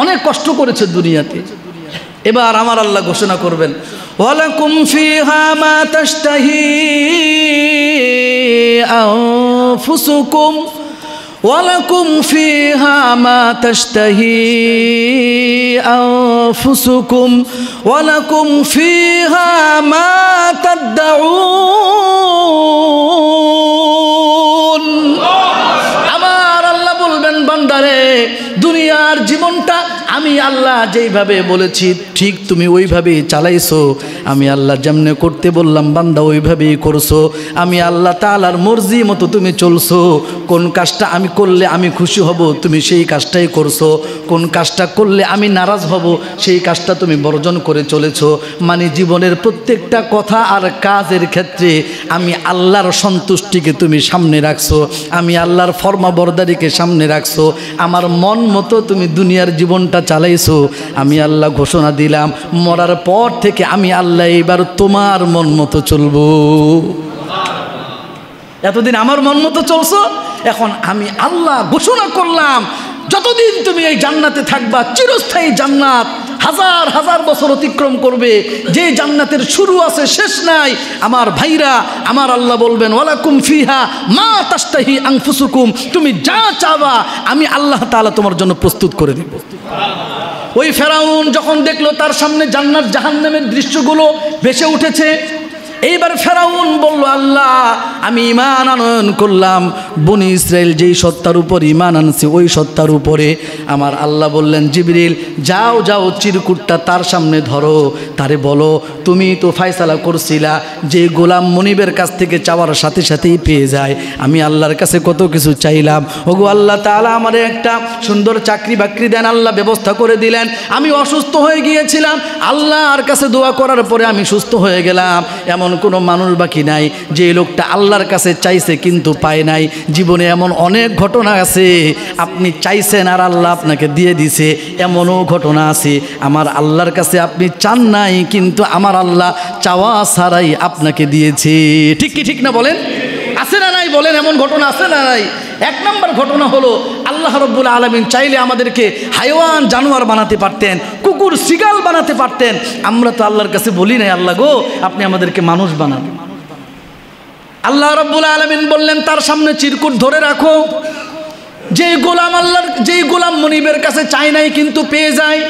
[SPEAKER 1] অনেক কষ্ট করেছে দুনিয়াতে। এবার আমার আল্লাহ ঘোষণা করবেন, ওয়ালাকুম ফিহা মা তাশতাহি আনফুসুকুম ওয়ালাকুম ফিহা মা তাশতাহি আনফুসুকুম ওয়ালাকুম ফিহা মা তাদউন। আমার আল্লাহ বলবেন, বান্দারে দুনিয়ার জীবনটা আমি আল্লাহ যেইভাবে বলেছি ঠিক তুমি ওইভাবেই চালাইছো, আমি আল্লাহ যেমনে করতে বললাম বান্দা ওইভাবেই করছো, আমি আল্লাহ তাআলার মর্জি মতো তুমি চলছো। কোন কাজটা আমি করলে আমি খুশি হব তুমি সেই কাজটাই করছো, কোন কাজটা করলে আমি নারাজ হব সেই কাজটা তুমি বর্জন করে চলেছো। মানে জীবনের প্রত্যেকটা কথা আর কাজের ক্ষেত্রে আমি আল্লাহর সন্তুষ্টিকে তুমি সামনে রাখছো, আমি আল্লাহর ফরমাবরদারিকে সামনে রাখছো, আমার মন মতো তুমি দুনিয়ার জীবনটা চালাইছো। আমি আল্লাহ ঘোষণা দিলাম, মরার পর থেকে আমি আল্লাহ এবার তোমার মন মতো চলবো। এতদিন আমার মন মতো চলছো, এখন আমি আল্লাহ ঘোষণা করলাম যতদিন তুমি এই জান্নাতে থাকবা, চিরস্থায়ী জান্নাত, হাজার হাজার বছর অতিক্রম করবে, যে জান্নাতের শুরু আছে শেষ নাই। আমার ভাইরা, আমার আল্লাহ বলবেন, ওয়ালাকুম ফিহা মা তাশতাহি আনফুসুকুম, তুমি যা চাবা আমি আল্লাহ তাআলা তোমার জন্য প্রস্তুত করে দেব। ওই ফেরাউন যখন দেখলো তার সামনে জান্নাত জাহান্নামের দৃশ্যগুলো ভেসে উঠেছে, এইবার ফেরাউন বলল, আল্লাহ আমি ঈমান আনয়ন করলাম, বনি ইসরাইল যেই সত্তার উপর ঈমান আনছে ওই সত্তার উপরে। আমার আল্লাহ বললেন, জিবরিল যাও যাও চিরকুটটা তার সামনে ধরো, তারে বলো তুমি তো ফায়সালা করছিলা যে গোলাম মনিবের কাছ থেকে চাওয়ার সাথে সাথেই পেয়ে যায়। আমি আল্লাহর কাছে কত কিছু চাইলাম, ওগো আল্লাহ তাআলা আমারে একটা সুন্দর চাকরি বাকরি দেন, আল্লাহ ব্যবস্থা করে দিলেন। আমি অসুস্থ হয়ে গিয়েছিলাম, আল্লাহর কাছে দোয়া করার পরে আমি সুস্থ হয়ে গেলাম। এমন কোনো মানুষ বাকি নাই যে লোকটা আল্লাহর কাছে চাইছে কিন্তু পায় নাই। জীবনে এমন অনেক ঘটনা আছে, আপনি চাইছেন আর আল্লাহ আপনাকে দিয়ে দিছে, এমনও ঘটনা আছে আমার আল্লাহর কাছে আপনি চান নাই কিন্তু আমার আল্লাহ চাওয়া ছাড়াই আপনাকে দিয়েছে। ঠিক কি ঠিক না বলেন? আছে না নাই বলেন? এমন ঘটনা আছে না নাই? এক নম্বর ঘটনা হলো আল্লাহ রাব্বুল আলামিন চাইলে আমাদেরকে হাইওয়ান জানোয়ার বানাতে পারতেন, কুকুর শিগাল বানাতে পারতেন। আমরা তো আল্লাহর কাছে বলি নাই, আল্লাহ গো আপনি আমাদেরকে মানুষ বানান। আল্লাহ রাব্বুল আলামিন বললেন তার সামনে চিরকুট ধরে রাখো। যেই গোলাম আল্লাহর, যেই গোলাম মনিবের কাছে চায় নাই কিন্তু পেয়ে যায়,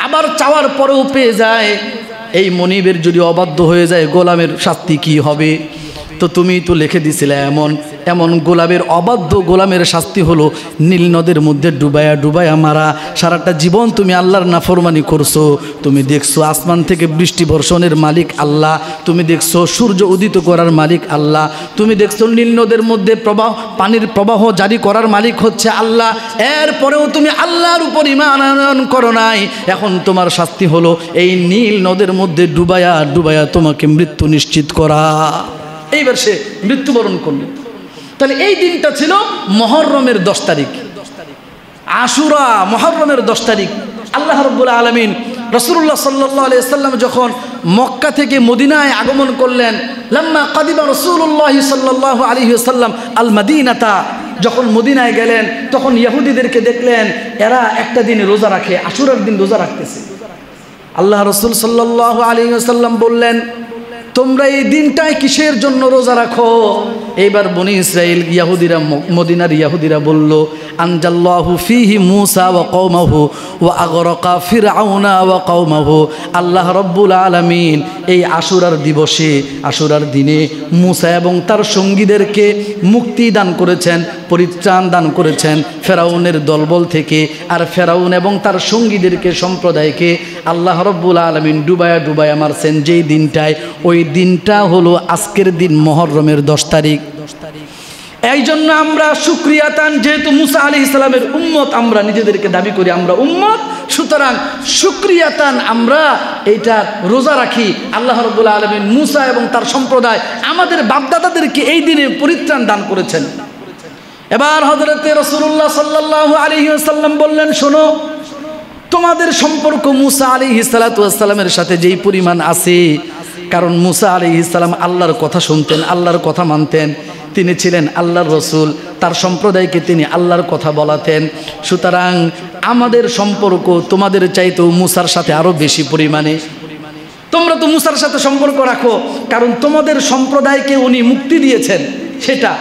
[SPEAKER 1] আবার চাওয়ার পরেও পেয়ে যায়, এই মনিবের যদি অবাধ্য হয়ে যায় গোলামের শাস্তি কি হবে? তো তুমি তো লিখে দিছিলে এমন এমন গোলামের অবাধ্য গোলামের শাস্তি হলো নীল নদের মধ্যে ডুবায়া ডুবায়া মারা। সারাটা জীবন তুমি আল্লাহর নাফরমানি করছো। তুমি দেখছো আসমান থেকে বৃষ্টি বর্ষণের মালিক আল্লাহ, তুমি দেখছো সূর্য উদিত করার মালিক আল্লাহ, তুমি দেখছো নীল নদের মধ্যে পানির প্রবাহ জারি করার মালিক হচ্ছে আল্লাহ। এরপরেও তুমি আল্লাহর উপর ঈমান আনয়ন করো নাই। এখন তোমার শাস্তি হলো এই নীল নদের মধ্যে ডুবায়া ডুবায়া তোমাকে মৃত্যু নিশ্চিত করা। এইবার সে মৃত্যুবরণ করল। তাহলে এই দিনটা ছিল মুহররমের 10 তারিখ, আশুরা মুহররমের 10 তারিখ। আল্লাহ রাব্বুল আলামিন রাসূলুল্লাহ সাল্লাল্লাহু আলাইহি ওয়াসাল্লাম যখন মক্কা থেকে মদিনায় আগমন করলেন, লাম্মা কাদিবা রাসূলুল্লাহ সাল্লাল্লাহু আলাইহি ওয়াসাল্লাম আল মাদিনাতা, যখন মদিনায় গেলেন তখন ইহুদিদেরকে দেখলেন এরা একটা দিন রোজা রাখে, আশুরার দিন রোজা রাখতেছে। আল্লাহ রাসূল সাল্লাল্লাহু আলাইহি ওয়াসাল্লাম বললেন, তোমরা এই দিনটায় কিসের জন্য রোজা রাখো? এইবার বনি ইসরাইল ইয়াহুদিরা, মদিনার ইয়াহুদিরা বলল, আনজাল্লাহু ফিহি মূসা ওয়া কওমাহু ওয়া আগরাকা ফিরআউনা ওয়া কওমাহু। আল্লাহ রাব্বুল আলামিন এই আশুরার দিবসে, আশুরার দিনে মূসা এবং তার সঙ্গীদেরকে মুক্তি দান করেছেন, পরিত্রাণ দান করেছেন ফেরাউনের দলবল থেকে। আর ফেরাউন এবং তার সঙ্গীদেরকে, সম্প্রদায়কে আল্লাহ রাব্বুল আলামিন ডুবায়া ডুবায়া মারছেন যেই দিনটায়। ওই দিনটা হলো আজকের দিন মুহররমের 10 তারিখ। এই জন্য আমরা শুকরিয়াতান, যেহেতু মুসা আলাইহিস সালামের উম্মত আমরা নিজেদেরকে দাবি করি আমরা উম্মত, সুতরাং শুকরিয়াতান আমরা এইটা রোজা রাখি। আল্লাহ রাব্বুল আলামিন মুসা এবং তার সম্প্রদায় আমাদের বাপদাদাদেরকে এই দিনে পরিত্রাণ দান করেছেন। এবার হযরতে রাসূলুল্লাহ সাল্লাল্লাহু আলাইহি ওয়াসাল্লাম বললেন, শোনো, তোমাদের সম্পর্ক মুসা আলাইহিস সালাতু ওয়াস সালামের সাথে যেই পরিমাণ আছে, কারণ মুসা আলাইহিস সালাম আল্লাহর কথা শুনতেন, আল্লাহর কথা মানতেন, তিনি ছিলেন আল্লাহর রসুল, তার সম্প্রদায়কে তিনি আল্লাহর কথা বলাতেন। সুতরাং আমাদের সম্পর্ক তোমাদের চাইতেও মুসার সাথে আরও বেশি পরিমাণে। তোমরা তো মুসার সাথে সম্পর্ক রাখো কারণ তোমাদের সম্প্রদায়কে উনি মুক্তি দিয়েছেন সেটা,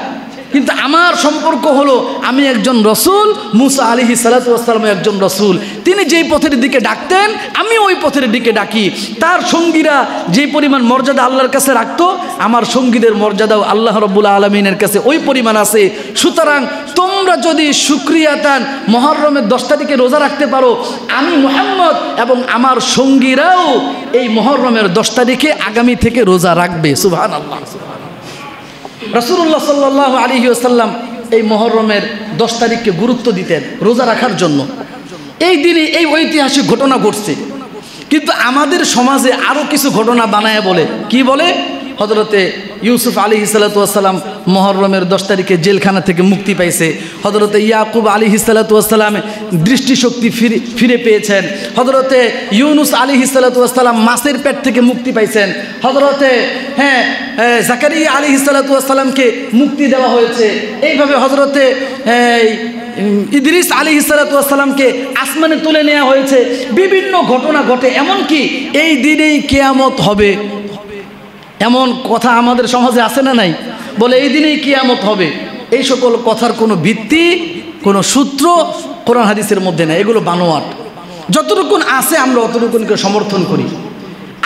[SPEAKER 1] কিন্তু আমার সম্পর্ক হলো আমি একজন রসুল, মুসা আলাইহিস সালাতু ওয়াস সালাম একজন রসুল। তিনি যেই পথের দিকে ডাকতেন আমি ওই পথের দিকে ডাকি। তার সঙ্গীরা যে পরিমাণ মর্যাদা আল্লাহর কাছে রাখতো, আমার সঙ্গীদের মর্যাদাও আল্লাহ রাব্বুল আলামিনের কাছে ওই পরিমাণ আছে। সুতরাং তোমরা যদি শুকরিয়াতান মুহররমের 10 তারিখে রোজা রাখতে পারো, আমি মুহাম্মদ এবং আমার সঙ্গীরাও এই মুহররমের 10 তারিখে আগামী থেকে রোজা রাখবে। সুবহানাল্লাহ। রাসূলুল্লাহ সাল্লাল্লাহু আলাইহি ওয়াসাল্লাম এই মুহররমের 10 তারিখকে গুরুত্ব দিতেন রোজা রাখার জন্য। এই দিনে এই ঐতিহাসিক ঘটনা ঘটছে, কিন্তু আমাদের সমাজে আরও কিছু ঘটনা বানায় বলে। কি বলে? হযরতে ইউসুফ আলাইহিস সালাতু ওয়াস সালাম মুহররমের 10 তারিখে জেলখানা থেকে মুক্তি পাইছে। হযরতে ইয়াকুব আলাইহিস সালাতু ওয়াস সালাম দৃষ্টিশক্তি ফিরে পেয়েছেন। হযরতে ইউনুস আলাইহিস সালাতু ওয়াস সালাম মাছের পেট থেকে মুক্তি পাইছেন। হযরতে জাকারিয়া আলাইহিস সালাতু ওয়াস সালামকে মুক্তি দেওয়া হয়েছে। এইভাবে হযরতে ইদ্রিস আলাইহিস সালাতু ওয়াস সালামকে আসমানে তুলে নেওয়া হয়েছে। বিভিন্ন ঘটনা ঘটে, এমনকি এই দিনেই কিয়ামত হবে এমন কথা আমাদের সমাজে আছে না নাই? বলে এই দিনেই কিয়ামত হবে। এই সকল কথার কোনো ভিত্তি, কোনো সূত্র কোরআন হাদিসের মধ্যে নেই, এগুলো বানোয়াট। যতটুকুন আছে আমরা অতটুকুনকে সমর্থন করি।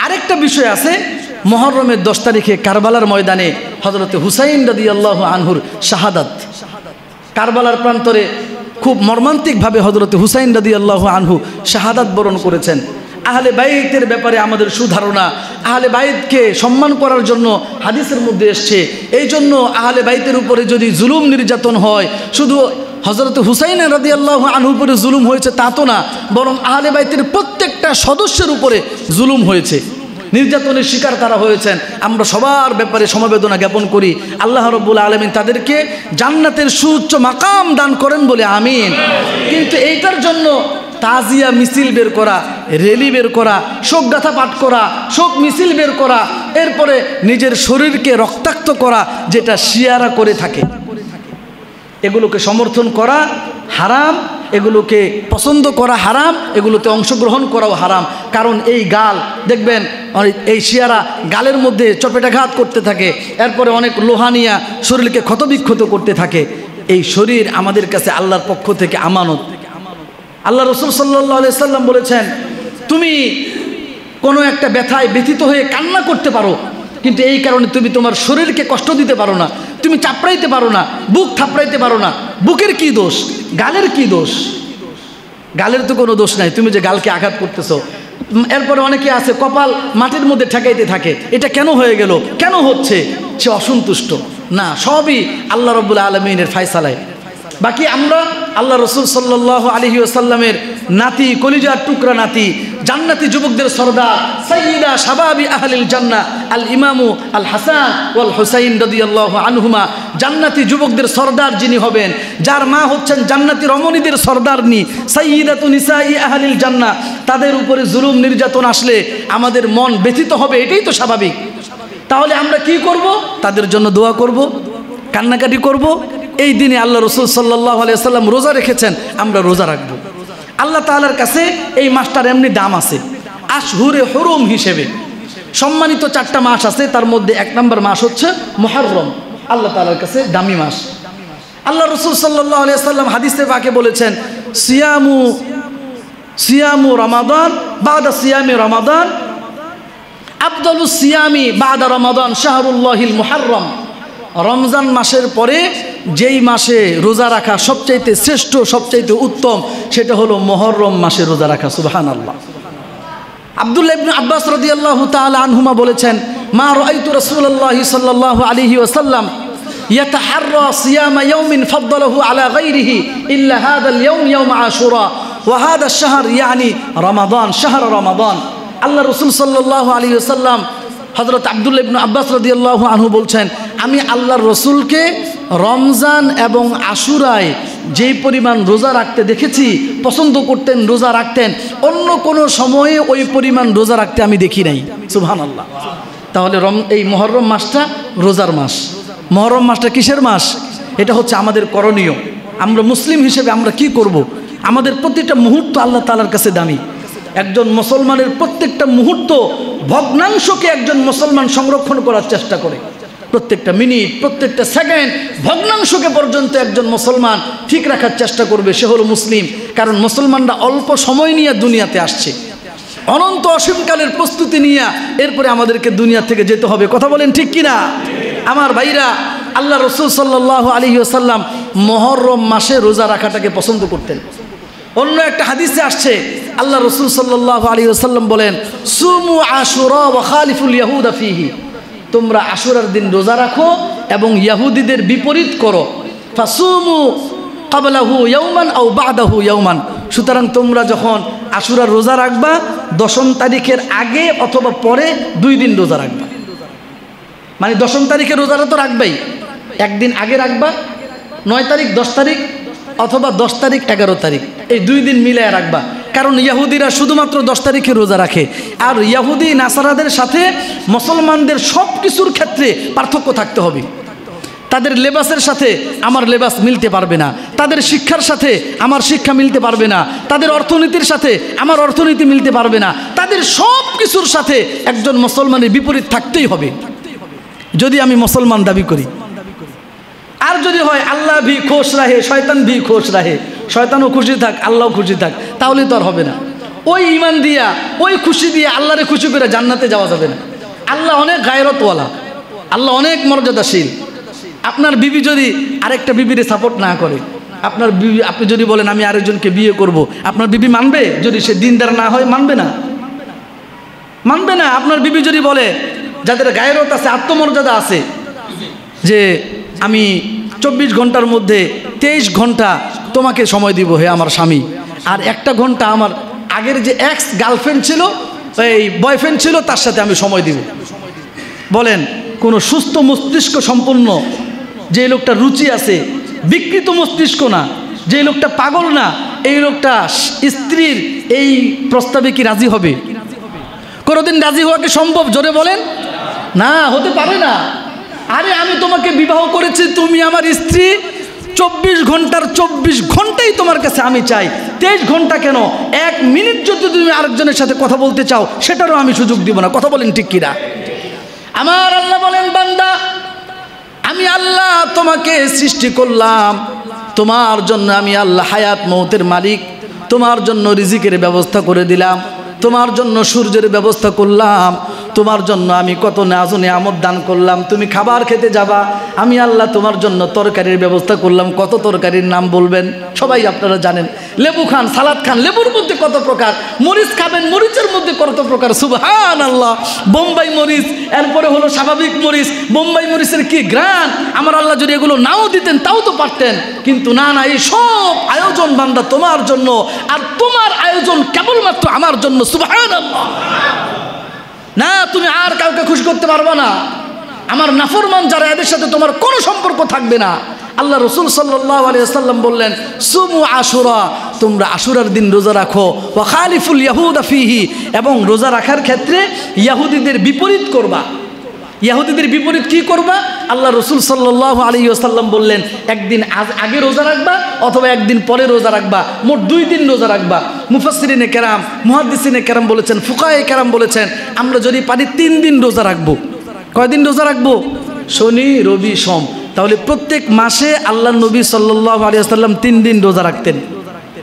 [SPEAKER 1] আরেকটা বিষয় আছে, মুহররমের 10 তারিখে কারবালার ময়দানে হযরতে হুসাইন রাদিয়াল্লাহু আনহুর শাহাদাত। কারবালার প্রান্তরে খুব মর্মান্তিকভাবে হযরতে হুসাইন রাদিয়াল্লাহু আনহু শাহাদাত বরণ করেছেন। আহলে বাইতের ব্যাপারে আমাদের সুধারণা, আহলে বাইতকে সম্মান করার জন্য হাদিসের মধ্যে এসছে। এই জন্য আহলে বাইতের উপরে যদি জুলুম নির্যাতন হয়, শুধু হযরত হুসাইন রাদিয়াল্লাহু আনহুর উপরে জুলুম হয়েছে তা তো না, বরং আহলে বাইতের প্রত্যেকটা সদস্যের উপরে জুলুম হয়েছে, নির্যাতনের শিকার তারা হয়েছেন। আমরা সবার ব্যাপারে সমবেদনা জ্ঞাপন করি। আল্লাহ রাব্বুল আলামিন তাদেরকে জান্নাতের সুউচ্চ মাকাম দান করেন বলে আমিন। কিন্তু এইটার জন্য তাজিয়া মিছিল বের করা, র্যালি বের করা, শোকগাথা পাঠ করা, শোক মিছিল বের করা, এরপরে নিজের শরীরকে রক্তাক্ত করা, যেটা শিয়ারা করে থাকে, এগুলোকে সমর্থন করা হারাম, এগুলোকে পছন্দ করা হারাম, এগুলোতে অংশগ্রহণ করাও হারাম। কারণ এই গাল দেখবেন, এই শিয়ারা গালের মধ্যে চপেটাঘাত করতে থাকে, এরপরে অনেক লোহানিয়া শরীরকে ক্ষতবিক্ষত করতে থাকে। এই শরীর আমাদের কাছে আল্লাহর পক্ষ থেকে আমানত। আল্লাহ রাসূল সাল্লাল্লাহু আলাইহি সাল্লাম বলেছেন, তুমি কোনো একটা ব্যথায় ব্যথিত হয়ে কান্না করতে পারো, কিন্তু এই কারণে তুমি তোমার শরীরকে কষ্ট দিতে পারো না, তুমি চাপড়াইতে পারো না, বুক থাপড়াইতে পারো না। বুকের কি দোষ? গালের কি দোষ? গালের তো কোনো দোষ নাই, তুমি যে গালকে আঘাত করতেছো। এরপরে অনেকে আছে কপাল মাটির মধ্যে ঠেকাইতে থাকে, এটা কেন হয়ে গেল, কেন হচ্ছে, সে অসন্তুষ্ট। না, সবই আল্লাহ রাব্বুল আলামিনের ফায়সালায়। বাকি আমরা আল্লাহ রাসূল সাল্লাল্লাহু আলাইহি ওয়াসাল্লামের নাতি, কলিজার টুকরা নাতি, জান্নাতি যুবকদের সরদার, সাইয়্যিদা শাবাবি আহলিল জান্নাহ আল ইমামু আল হাসান ওয়াল হুসাইন রাদিয়াল্লাহু আনহুমা, জান্নাতি যুবকদের সরদার যিনি হবেন, যার মা হচ্ছেন জান্নাতি রমণীদের সরদারনি, সাইয়্যিদাতু নিসাই আহলিল জান্নাহ, তাদের উপরে জুলুম নির্যাতন আসলে আমাদের মন ব্যথিত হবে, এটাই তো স্বাভাবিক। তাহলে আমরা কি করব? তাদের জন্য দোয়া করব, কান্নাকাটি করব। এই দিনে আল্লাহ রাসূল সাল্লাল্লাহু আলাইহি ওয়াসাল্লাম রোজা রেখেছেন, আমরা রোজা রাখব। আল্লাহ তাআলার কাছে এই মাসটার এমনি দাম আছে, আশহুরে হুরুম হিসেবে সম্মানিত 4টা মাস আছে, তার মধ্যে 1 নম্বর মাস হচ্ছে মুহররম, আল্লাহ তাআলার কাছে দামি মাস। আল্লাহ রাসূল সাল্লাল্লাহু আলাইহি ওয়াসাল্লাম হাদিসে পাকে বলেছেন, সিয়ামু রমাদান বাদা সিয়ামি রমাদান আফদালুস সিয়ামি বাদা রমাদান শাহরুল্লাহিল মুহররম। রমজান মাসের পরে যেই মাসে রোজা রাখা সবচাইতে শ্রেষ্ঠ, সবচাইতে উত্তম, সেটা হলো মুহররম মাসে রোজা রাখা। সুবহানাল্লাহ। আব্দুল্লাহ ইবনে আব্বাস রাদিয়াল্লাহু তাআলা আনহুমা বলেছেন, মা রাআইতু রাসূলুল্লাহি সাল্লাল্লাহু আলাইহি ওয়াসাল্লাম ইয়াতাহাররা সিয়ামা ইয়াউমিন ফাদ্দালাহু আলা গায়রিহি ইল্লা হাদাল ইয়াউম ইয়াউম আশুরা ওয়া হাদা আশ-শাহর ইয়ানি রমাদান, শাহর রমাদান। আল্লাহ রাসূল সাল্লাল্লাহু আলাইহি ওয়াসাল্লাম হযরত আব্দুল্লাহ ইবনে আব্বাস রাদিয়াল্লাহু আনহু বলছেন, আমি আল্লাহর রসুলকে রমজান এবং আশুরায় যেই পরিমাণ রোজা রাখতে দেখেছি, পছন্দ করতেন, রোজা রাখতেন, অন্য কোনো সময়ে ওই পরিমাণ রোজা রাখতে আমি দেখি নাই। সুবহানাল্লাহ। তাহলে এই মুহররম মাসটা রোজার মাস। মুহররম মাসটা কিসের মাস? এটা হচ্ছে আমাদের করণীয়। আমরা মুসলিম হিসেবে আমরা কি করব? আমাদের প্রতিটা মুহূর্ত আল্লাহ তাআলার কাছে দামি। একজন মুসলমানের প্রত্যেকটা মুহূর্ত, ভগ্নাংশকে একজন মুসলমান সংরক্ষণ করার চেষ্টা করে। প্রত্যেকটা মিনিট, প্রত্যেকটা সেকেন্ড, ভগ্নাংশকে পর্যন্ত একজন মুসলমান ঠিক রাখার চেষ্টা করবে, সে হলো মুসলিম। কারণ মুসলমানরা অল্প সময় নিয়ে দুনিয়াতে আসছে, অনন্ত অসীমকালের প্রস্তুতি নিয়ে এরপরে আমাদেরকে দুনিয়া থেকে যেতে হবে। কথা বলেন ঠিক কিনা? আমার ভাইরা, আল্লাহ রাসূল সাল্লাল্লাহু আলাইহি ওয়াসাল্লাম মুহররম মাসে রোজা রাখাটাকে পছন্দ করতেন। অন্য একটা হাদিসে আসছে, আল্লাহ রাসূল সাল্লাল্লাহু আলাইহি ওয়াসাল্লাম বলেন, সুমু আশুরা ওয়া খালিফুল ইয়াহুদা ফিহি, তোমরা আশুরার দিন রোজা রাখো এবং ইহুদিদের বিপরীত করো। ফাসুমু ক্বাবলাহু ইয়াওমান আও বা'দাহু ইয়াওমান, সুতরাং তোমরা যখন আশুরার রোজা রাখবা 10ম তারিখের আগে অথবা পরে 2 দিন রোজা রাখবা। মানে 10ম তারিখের রোজাটা তো রাখবাই, একদিন আগে রাখবা, 9 তারিখ, 10 তারিখ অথবা 10 তারিখ 11 তারিখ, এই 2 দিন মিলায় রাখবা। কারণ ইহুদিরা শুধুমাত্র 10 তারিখে রোজা রাখে, আর ইহুদি নাসারাদের সাথে মুসলমানদের সব কিছুর ক্ষেত্রে পার্থক্য থাকতে হবে। তাদের লেবাসের সাথে আমার লেবাস মিলতে পারবে না, তাদের শিক্ষার সাথে আমার শিক্ষা মিলতে পারবে না, তাদের অর্থনীতির সাথে আমার অর্থনীতি মিলতে পারবে না, তাদের সব কিছুর সাথে একজন মুসলমানের বিপরীত থাকতেই হবে যদি আমি মুসলমান দাবি করি। আর যদি হয় আল্লাহ ভি খুশ রাহে শয়তান ভি খুশ রাহে, শয়তানও খুশি থাক আল্লাহও খুশি থাক, তাহলে তো আর হবে না। ওই ঈমান দিয়া, ওই খুশি দিয়ে আল্লাহরে খুশি করে জান্নাতে যাওয়া যাবে না। আল্লাহ অনেক গায়রতওয়ালা, আল্লাহ অনেক মর্যাদাশীল। আপনার বিবি যদি আরেকটা বিবিরে সাপোর্ট না করে, আপনার বিবি, আপনি যদি বলেন আমি আরেকজনকে বিয়ে করব, আপনার বিবি মানবে? যদি সে দিনদার না হয় মানবে না, মানবে না। আপনার বিবি যদি বলে, যাদের গায়রত আছে, আত্মমর্যাদা আছে, যে আমি 24 ঘন্টার মধ্যে 23 ঘন্টা তোমাকে সময় দিব হে আমার স্বামী, আর 1 ঘন্টা আমার আগের যে এক্স গার্লফ্রেন্ড ছিল, এই বয়ফ্রেন্ড ছিল, তার সাথে আমি সময় দিব। বলেন কোনো সুস্থ মস্তিষ্ক সম্পন্ন যে লোকটা রুচি আছে, বিকৃত মস্তিষ্ক না, যে লোকটা পাগল না, এই লোকটা স্ত্রীর এই প্রস্তাবে কি রাজি হবে? কোনোদিন রাজি হওয়া কি সম্ভব? জোরে বলেন না, হতে পারে না। আরে আমি তোমাকে বিবাহ করেছি, তুমি আমার স্ত্রী, 24 ঘন্টার 24 ঘন্টাই তোমার কাছে আমি চাই, 23 ঘন্টা কেন, 1 মিনিট যদি তুমি আরেকজনের সাথে কথা বলতে চাও সেটারও আমি সুযোগ দিব না। কথা বলেন ঠিক কিনা? আমার আল্লাহ বলেন, বান্দা আমি আল্লাহ তোমাকে সৃষ্টি করলাম, তোমার জন্য আমি আল্লাহ হায়াত মৌতের মালিক, তোমার জন্য রিজিকের ব্যবস্থা করে দিলাম, তোমার জন্য সূর্যের ব্যবস্থা করলাম, তোমার জন্য আমি কত নাজ নিয়ামত দান করলাম। তুমি খাবার খেতে যাবা, আমি আল্লাহ তোমার জন্য তরকারির ব্যবস্থা করলাম। কত তরকারির নাম বলবেন? সবাই আপনারা জানেন। লেবু খান, সালাদ খান, লেবুর মধ্যে কত প্রকার, মরিচ খাবেন, মরিচের মধ্যে কত প্রকার, সুবহানাল্লাহ। বোম্বাই মরিচ, এরপরে হলো স্বাভাবিক মরিচ। বোম্বাই মরিচের কি গ্রান! আমার আল্লাহ যদি এগুলো নাও দিতেন তাও তো পারতেন, কিন্তু না, এই সব আয়োজন বান্দা তোমার জন্য, আর তোমার আয়োজন কেবলমাত্র আমার জন্য, সুবহানাল্লাহ। না, তুমি আর কাউকে খুশি করতে পারবে না। আমার নাফরমান যারা, এদের সাথে তোমার কোনো সম্পর্ক থাকবে না। আল্লাহ রসুল সাল্লাল্লাহু আলাইহি ওয়াসাল্লাম বললেন, সুমু আশুরা, তোমরা আশুরার দিন রোজা রাখো, ওয়া খালিফুল ইয়াহুদা ফিহি, এবং রোজা রাখার ক্ষেত্রে ইহুদিদের বিপরীত করবা। ইহুদিদের বিপরীত কি করবা? আল্লাহ রসুল সাল্লাল্লাহু আলাইহি ওয়াসাল্লাম বললেন, একদিন আগে রোজা রাখবা অথবা একদিন পরে রোজা রাখবা, মোট 2 দিন রোজা রাখবা। মুফাসসিরিনে কেরাম, মুহাদ্দিসিনে কেরাম বলেছেন, ফুকায়ে কেরাম বলেছেন, আমরা যদি পারি 3 দিন রোজা রাখবো। কয়দিন রোজা রাখবো? শনি, রবি, সোম। তাহলে প্রত্যেক মাসে আল্লাহ নবী সাল্লাল্লাহু আলাইহি ওয়াসাল্লাম 3 দিন রোজা রাখতেন।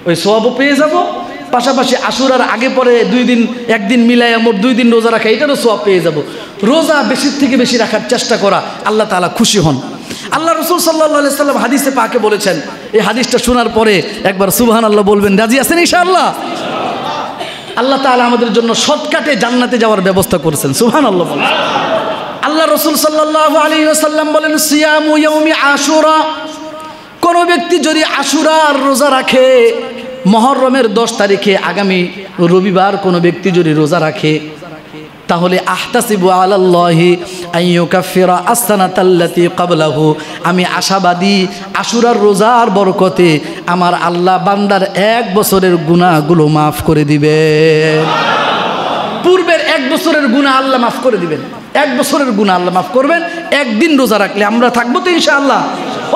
[SPEAKER 1] ওই সওয়াবও পেয়ে যাব, পাশাপাশি আশুরার আগে পরে 2 দিন, 1 দিন মিলাইয়া মোট 2 দিন রোজা রাখা, এটারও সওয়াব পেয়ে যাব। রোজা বেশির থেকে বেশি রাখার চেষ্টা করা, আল্লাহ তাআলা খুশি হন। আল্লাহ রসুল সাল্লাল্লাহু আলাইহি ওয়াসাল্লাম হাদিসে পাকে বলেছেন, এই হাদিসটা শোনার পরে একবার সুবহানাল্লাহ বলবেন। রাজি আছেন ইনশাআল্লাহ? আল্লাহ তাআলা আমাদের জন্য শর্টকাটে জান্নাতে যাওয়ার ব্যবস্থা করেছেন, সুবহানাল্লাহ বলেন। আল্লাহ রসুল সাল্লাল্লাহু আলাইহি ওয়াসাল্লাম বলেন, সিয়ামু ইয়াউমি আশুরা, কোন ব্যক্তি যদি আশুরার রোজা রাখে, মুহররমের 10 তারিখে, আগামী রবিবার কোনো ব্যক্তি যদি রোজা রাখে, তাহলে আহতাসিবু আলাল্লাহি আইয়ুকাফিরা আসসানাতাল্লাতী ক্বাবলাহু, আমি আশাবাদী আশুরার রোজার বরকতে আমার আল্লাহ বান্দার 1 বছরের গুনাহগুলো মাফ করে দিবেন। পূর্বের 1 বছরের গুনাহ আল্লাহ মাফ করে দিবেন। 1 বছরের গুনাহ আল্লাহ মাফ করবেন একদিন রোজা রাখলে। আমরা থাকবো তো ইনশাআল্লাহ।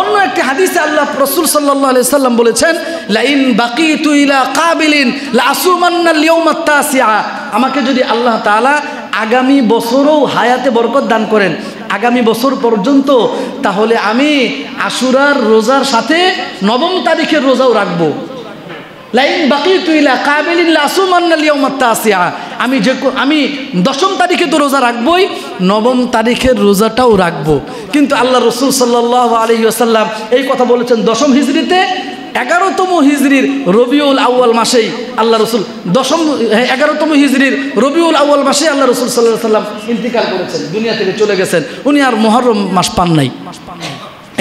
[SPEAKER 1] অন্য একটি হাদিসে আল্লাহ রাসূল সাল্লাল্লাহু আলাইহি সাল্লাম বলেছেন, লাইন বাকিতু ইলা কাবিলিন লাসুমান্নাল ইয়াউমাত তাসিআ, আমাকে যদি আল্লাহ তাআলা আগামী বছরও হায়াতে বরকত দান করেন, আগামী বছর পর্যন্ত, তাহলে আমি আশুরার রোজার সাথে 9 তারিখের রোজাও রাখবো। লাইন বাকিতু ইলা কাবিলিন লাসুমান্নাল ইয়াউমাত তাসিআ, আমি 10 তারিখে তো রোজা রাখবই, 9 তারিখের রোজাটাও রাখবো। কিন্তু আল্লাহ রসুল সাল্লাল্লাহু আলাইহি ওয়াসাল্লাম এই কথা বলেছেন 10ম হিজরিতে, 11তম হিজরির রবিউল আউয়াল মাসেই আল্লাহ রসুল 11তম হিজরির রবিউল আউয়াল মাসে আল্লাহ রসুল সাল্লাল্লাহু আলাইহি ওয়াসাল্লাম ইন্তিকাল করেছেন, দুনিয়া থেকে চলে গেছেন। উনি আর মুহররম মাস পান নাই,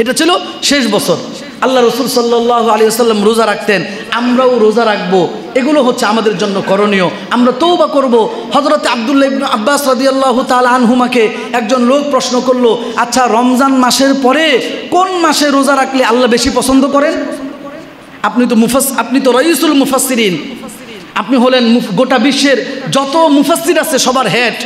[SPEAKER 1] এটা ছিল শেষ বছর। আল্লাহ রসুল সাল্লাল্লাহু আলাইহি ওয়াসাল্লাম রোজা রাখতেন, আমরাও রোজা রাখবো। এগুলো হচ্ছে আমাদের জন্য করণীয়। আমরা তওবা করব। হযরত আব্দুল্লাহ ইবনে আব্বাস রাদিয়াল্লাহু তাআলা আনহুমাকে একজন লোক প্রশ্ন করলো, আচ্ছা রমজান মাসের পরে কোন মাসে রোজা রাখলে আল্লাহ বেশি পছন্দ করেন? আপনি তো রাইসুল মুফাসসিরিন, আপনি হলেন গোটা বিশ্বের যত মুফাসসির আছে সবার হেড,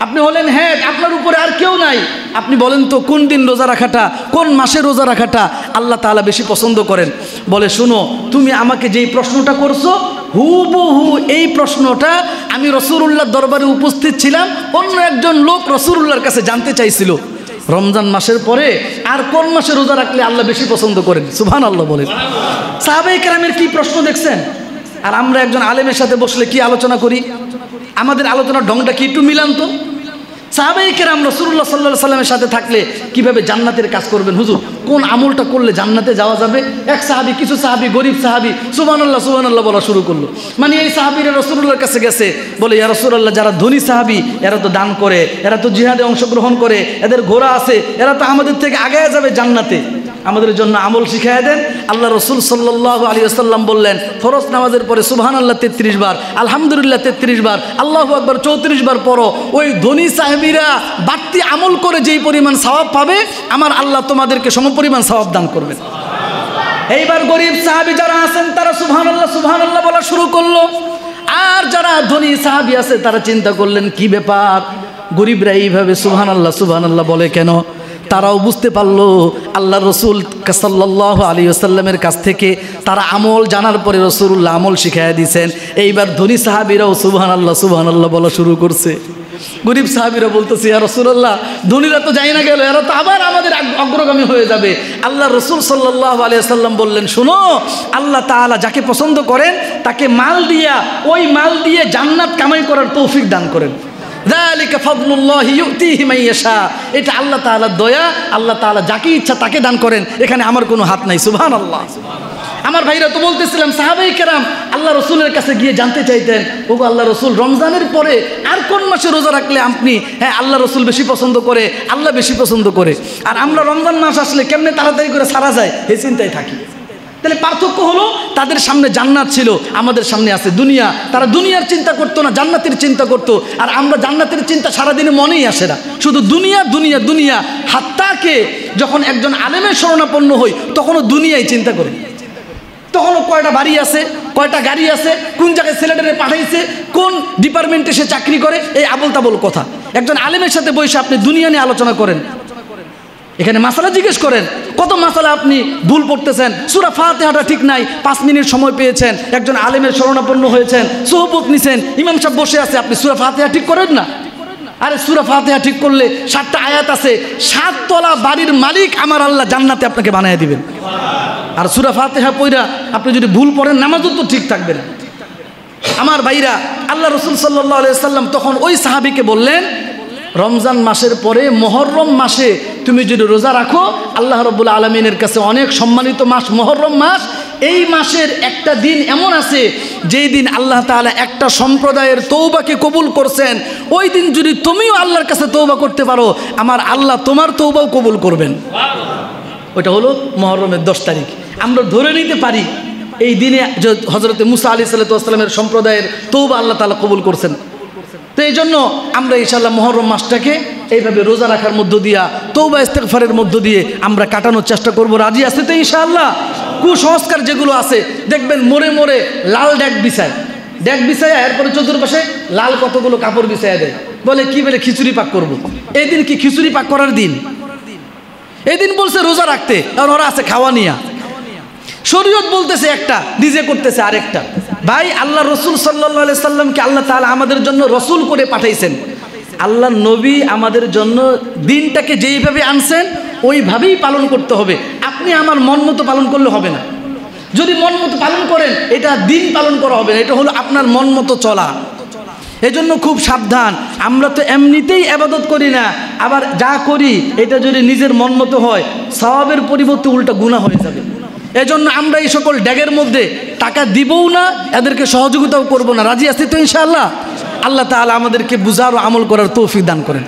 [SPEAKER 1] আপনি হলেন হেড, আপনার উপরে আর কেউ নাই। আপনি বলেন তো কোন দিন রোজা রাখাটা, কোন মাসে রোজা রাখাটা আল্লাহ তাআলা বেশি পছন্দ করেন? বলে, শোনো, তুমি আমাকে যেই প্রশ্নটা করছো হুবহু এই প্রশ্নটা আমি রাসূলুল্লাহর দরবারে উপস্থিত ছিলাম, অন্য একজন লোক রাসূলুল্লাহর কাছে জানতে চাইছিল রমজান মাসের পরে আর কোন মাসে রোজা রাখলে আল্লাহ বেশি পছন্দ করেন। সুবহানাল্লাহ বলেন। সাহাবায়ে কেরামের কি প্রশ্ন দেখছেন? আর আমরা একজন আলেমের সাথে বসলে কি আলোচনা করি? আমাদের আলোচনার ঢংটা কি একটু মিলান তো? সাহাবায়ে কেরাম রাসূলুল্লাহ সাল্লাল্লাহু আলাইহি সাল্লামের সাথে থাকলে কিভাবে জান্নাতের কাজ করবেন, হুজুর কোন আমলটা করলে জান্নাতে যাওয়া যাবে? এক সাহাবী, কিছু সাহাবী, গরিব সাহাবী সুবহানাল্লাহ সুবহানাল্লাহ বলা শুরু করলো। মানে এই সাহাবীরা রাসূলুল্লাহর কাছে গেছে, বলে ইয়া রাসূলুল্লাহ, যারা ধনী সাহাবী এরা তো দান করে, এরা তো জিহাদে অংশগ্রহণ করে, এদের ঘোড়া আছে, এরা তো আমাদের থেকে আগায় যাবে জান্নাতে, আমাদের জন্য আমল শিখাইয়া দেন। আল্লাহ রসুল সাল্লাল্লাহু আলাইহি ওয়াসাল্লাম বললেন, ফরজ নামাজের পরে সুবহানাল্লাহ 33 বার, আলহামদুলিল্লাহ 33 বার, আল্লাহু আকবার 34 বার পড়ো। ওই ধনী সাহাবীরা বাড়তি আমল করে যেই পরিমাণ সওয়াব পাবে, আমার আল্লাহ তোমাদেরকে সমপরিমাণ সওয়াব দান করবেন। এইবার গরিব সাহাবী যারা আছেন তারা সুবহানাল্লাহ সুবহানাল্লাহ বলা শুরু করলো। আর যারা ধনী সাহাবী আছে তারা চিন্তা করলেন, কি ব্যাপার, গরিবরা এইভাবে সুবহানাল্লাহ সুবহানাল্লাহ বলে কেন? তারাও বুঝতে পারলো আল্লাহ রসুল সাল্লাল্লাহু আলাইহি ওয়াসাল্লামের কাছ থেকে তারা আমল জানার পরে রাসূলুল্লাহ আমল শিখাইয়া দিয়েছেন। এইবার ধনী সাহাবীরাও সুবহানাল্লাহ সুবহানাল্লাহ বলা শুরু করছে। গরিব সাহাবীরা বলতেছে, ইয়া রাসূলুল্লাহ, ধনীরা তো যাই না গেল, এরা তো আবার আমাদের অগ্রগামী হয়ে যাবে। আল্লাহ রসুল সাল্লাল্লাহু আলাইহি ওয়াসাল্লাম বললেন, শোনো, আল্লাহ তাআলা যাকে পছন্দ করেন তাকে মাল দিয়া, ওই মাল দিয়ে জান্নাত কামাই করার তৌফিক দান করেন। যালিকা ফাদলুল্লাহি ইউতিহি মান ইয়াশা, এটা আল্লাহ তাআলার দয়া, আল্লাহ তাআলা যাকে ইচ্ছা তাকে দান করেন, এখানে আমার কোনো হাত নাই। সুবহানাল্লাহ। আমার ভাইরা তো বলতেছিলাম, সাহাবায়ে কেরাম আল্লাহ রসুলের কাছে গিয়ে জানতে চাইতেন, ওগো আল্লাহ রসুল, রমজানের পরে আর কোন মাসে রোজা রাখলে আপনি, হ্যাঁ, আল্লাহ রসুল বেশি পছন্দ করে, আল্লাহ বেশি পছন্দ করে, আর আমরা রমজান মাস আসলে কেমনে তাড়াতাড়ি করে সারা যায় এই চিন্তায় থাকি। তাহলে পার্থক্য হলো, তাদের সামনে জান্নাত ছিল, আমাদের সামনে আছে দুনিয়া। তারা দুনিয়ার চিন্তা করতো না, জান্নাতের চিন্তা করতো। আর আমরা জান্নাতের চিন্তা সারাদিনে মনেই আসে না, শুধু দুনিয়া দুনিয়া দুনিয়া। হাত্তাকে যখন একজন আলেমের শরণাপন্ন হই তখনও দুনিয়ায় চিন্তা করি, তখনও কয়টা বাড়ি আছে, কয়টা গাড়ি আছে, কোন জায়গায় ছেলেটারে পাঠাইছে, কোন ডিপার্টমেন্টে সে চাকরি করে, এই আবল তাবল কথা। একজন আলেমের সাথে বসে আপনি দুনিয়া নিয়ে আলোচনা করেন, এখানে মাসালা জিজ্ঞেস করেন, কত মাসালা আপনি ভুল পড়তেছেন, সূরা ফাতিহাটা ঠিক নাই, 5 মিনিট সময় পেয়েছেন, একজন আলেমের শরণাপন্ন হয়েছেন, সোহবত নিছেন, ইমাম সাহেব বসে আছে, আপনি সূরা ফাতিহা ঠিক করেন না? আরে সূরা ফাতিহা ঠিক করলে 7টা আয়াত আছে, 7 তলা বাড়ির মালিক আমার আল্লাহ জান্নাতে আপনাকে বানিয়ে দিবেন। আর সূরা ফাতিহা পড়া আপনি যদি ভুল পড়েন, নামাজও তো ঠিক থাকবে না। আমার ভাইরা, আল্লাহ রসুল সাল্লাল্লাহু আলাইহি ওয়াসাল্লাম তখন ওই সাহাবীকে বললেন, রমজান মাসের পরে মুহররম মাসে তুমি যদি রোজা রাখো, আল্লাহ রাব্বুল আলামিনের কাছে অনেক সম্মানিত মাস মুহররম মাস। এই মাসের একটা দিন এমন আছে যেই দিন আল্লাহ তাআলা একটা সম্প্রদায়ের তওবাকে কবুল করছেন। ওই দিন যদি তুমিও আল্লাহর কাছে তওবা করতে পারো, আমার আল্লাহ তোমার তওবাও কবুল করবেন। ওইটা হলো মুহররমের 10 তারিখ। আমরা ধরে নিতে পারি এই দিনে হযরতে মুসা আলাইহিস সালামের সম্প্রদায়ের তওবা আল্লাহ তাআলা কবুল করছেন। তো এই জন্য আমরা ইনশাআল্লাহ মুহররম মাসটাকে এইভাবে রোজা রাখার মধ্য দিয়া, তওবা ইস্তেগফারের মধ্য দিয়ে আমরা কাটানোর চেষ্টা করব। রাজি আছে তো ইনশাআল্লাহ? কুসংস্কার যেগুলো আছে দেখবেন, মোড়ে মোড়ে লাল ডেক বিছায় এরপরে চতুর্পাশে লাল কতগুলো কাপড় বিছাইয়া দেয়, বলে কি বলে খিচুড়ি পাক করব। এই দিন কি খিচুড়ি পাক করার দিন? এই দিন বলছে রোজা রাখতে, আর ওরা আছে খাওয়া নিয়া। শরীয়ত বলতেছে একটা, ডিজে করতেছে আরেকটা। ভাই, আল্লাহ রসুল সাল্লাল্লাহু আলাইহি সাল্লামকে আল্লাহ তাআলা আমাদের জন্য রসুল করে পাঠাইছেন। আল্লাহ নবী আমাদের জন্য দিনটাকে যেইভাবে আনছেন ওইভাবেই পালন করতে হবে। আপনি আমার মন মতো পালন করলে হবে না। যদি মন মতো পালন করেন, এটা দিন পালন করা হবে না, এটা হলো আপনার মন মতো চলা। এজন্য খুব সাবধান। আমরা তো এমনিতেই ইবাদত করি না, আবার যা করি এটা যদি নিজের মন মতো হয়, সওয়াবের পরিবর্তে উল্টা গুনাহ হয়ে যাবে। এজন্য আমরা এই সকল ড্যাগের মধ্যে টাকা দিবও না, এদেরকে সহযোগিতাও করব না। রাজি আছি তো ইনশাআল্লাহ? আল্লাহ তাআলা আমাদেরকে বুঝার ও আমল করার তৌফিক দান করেন।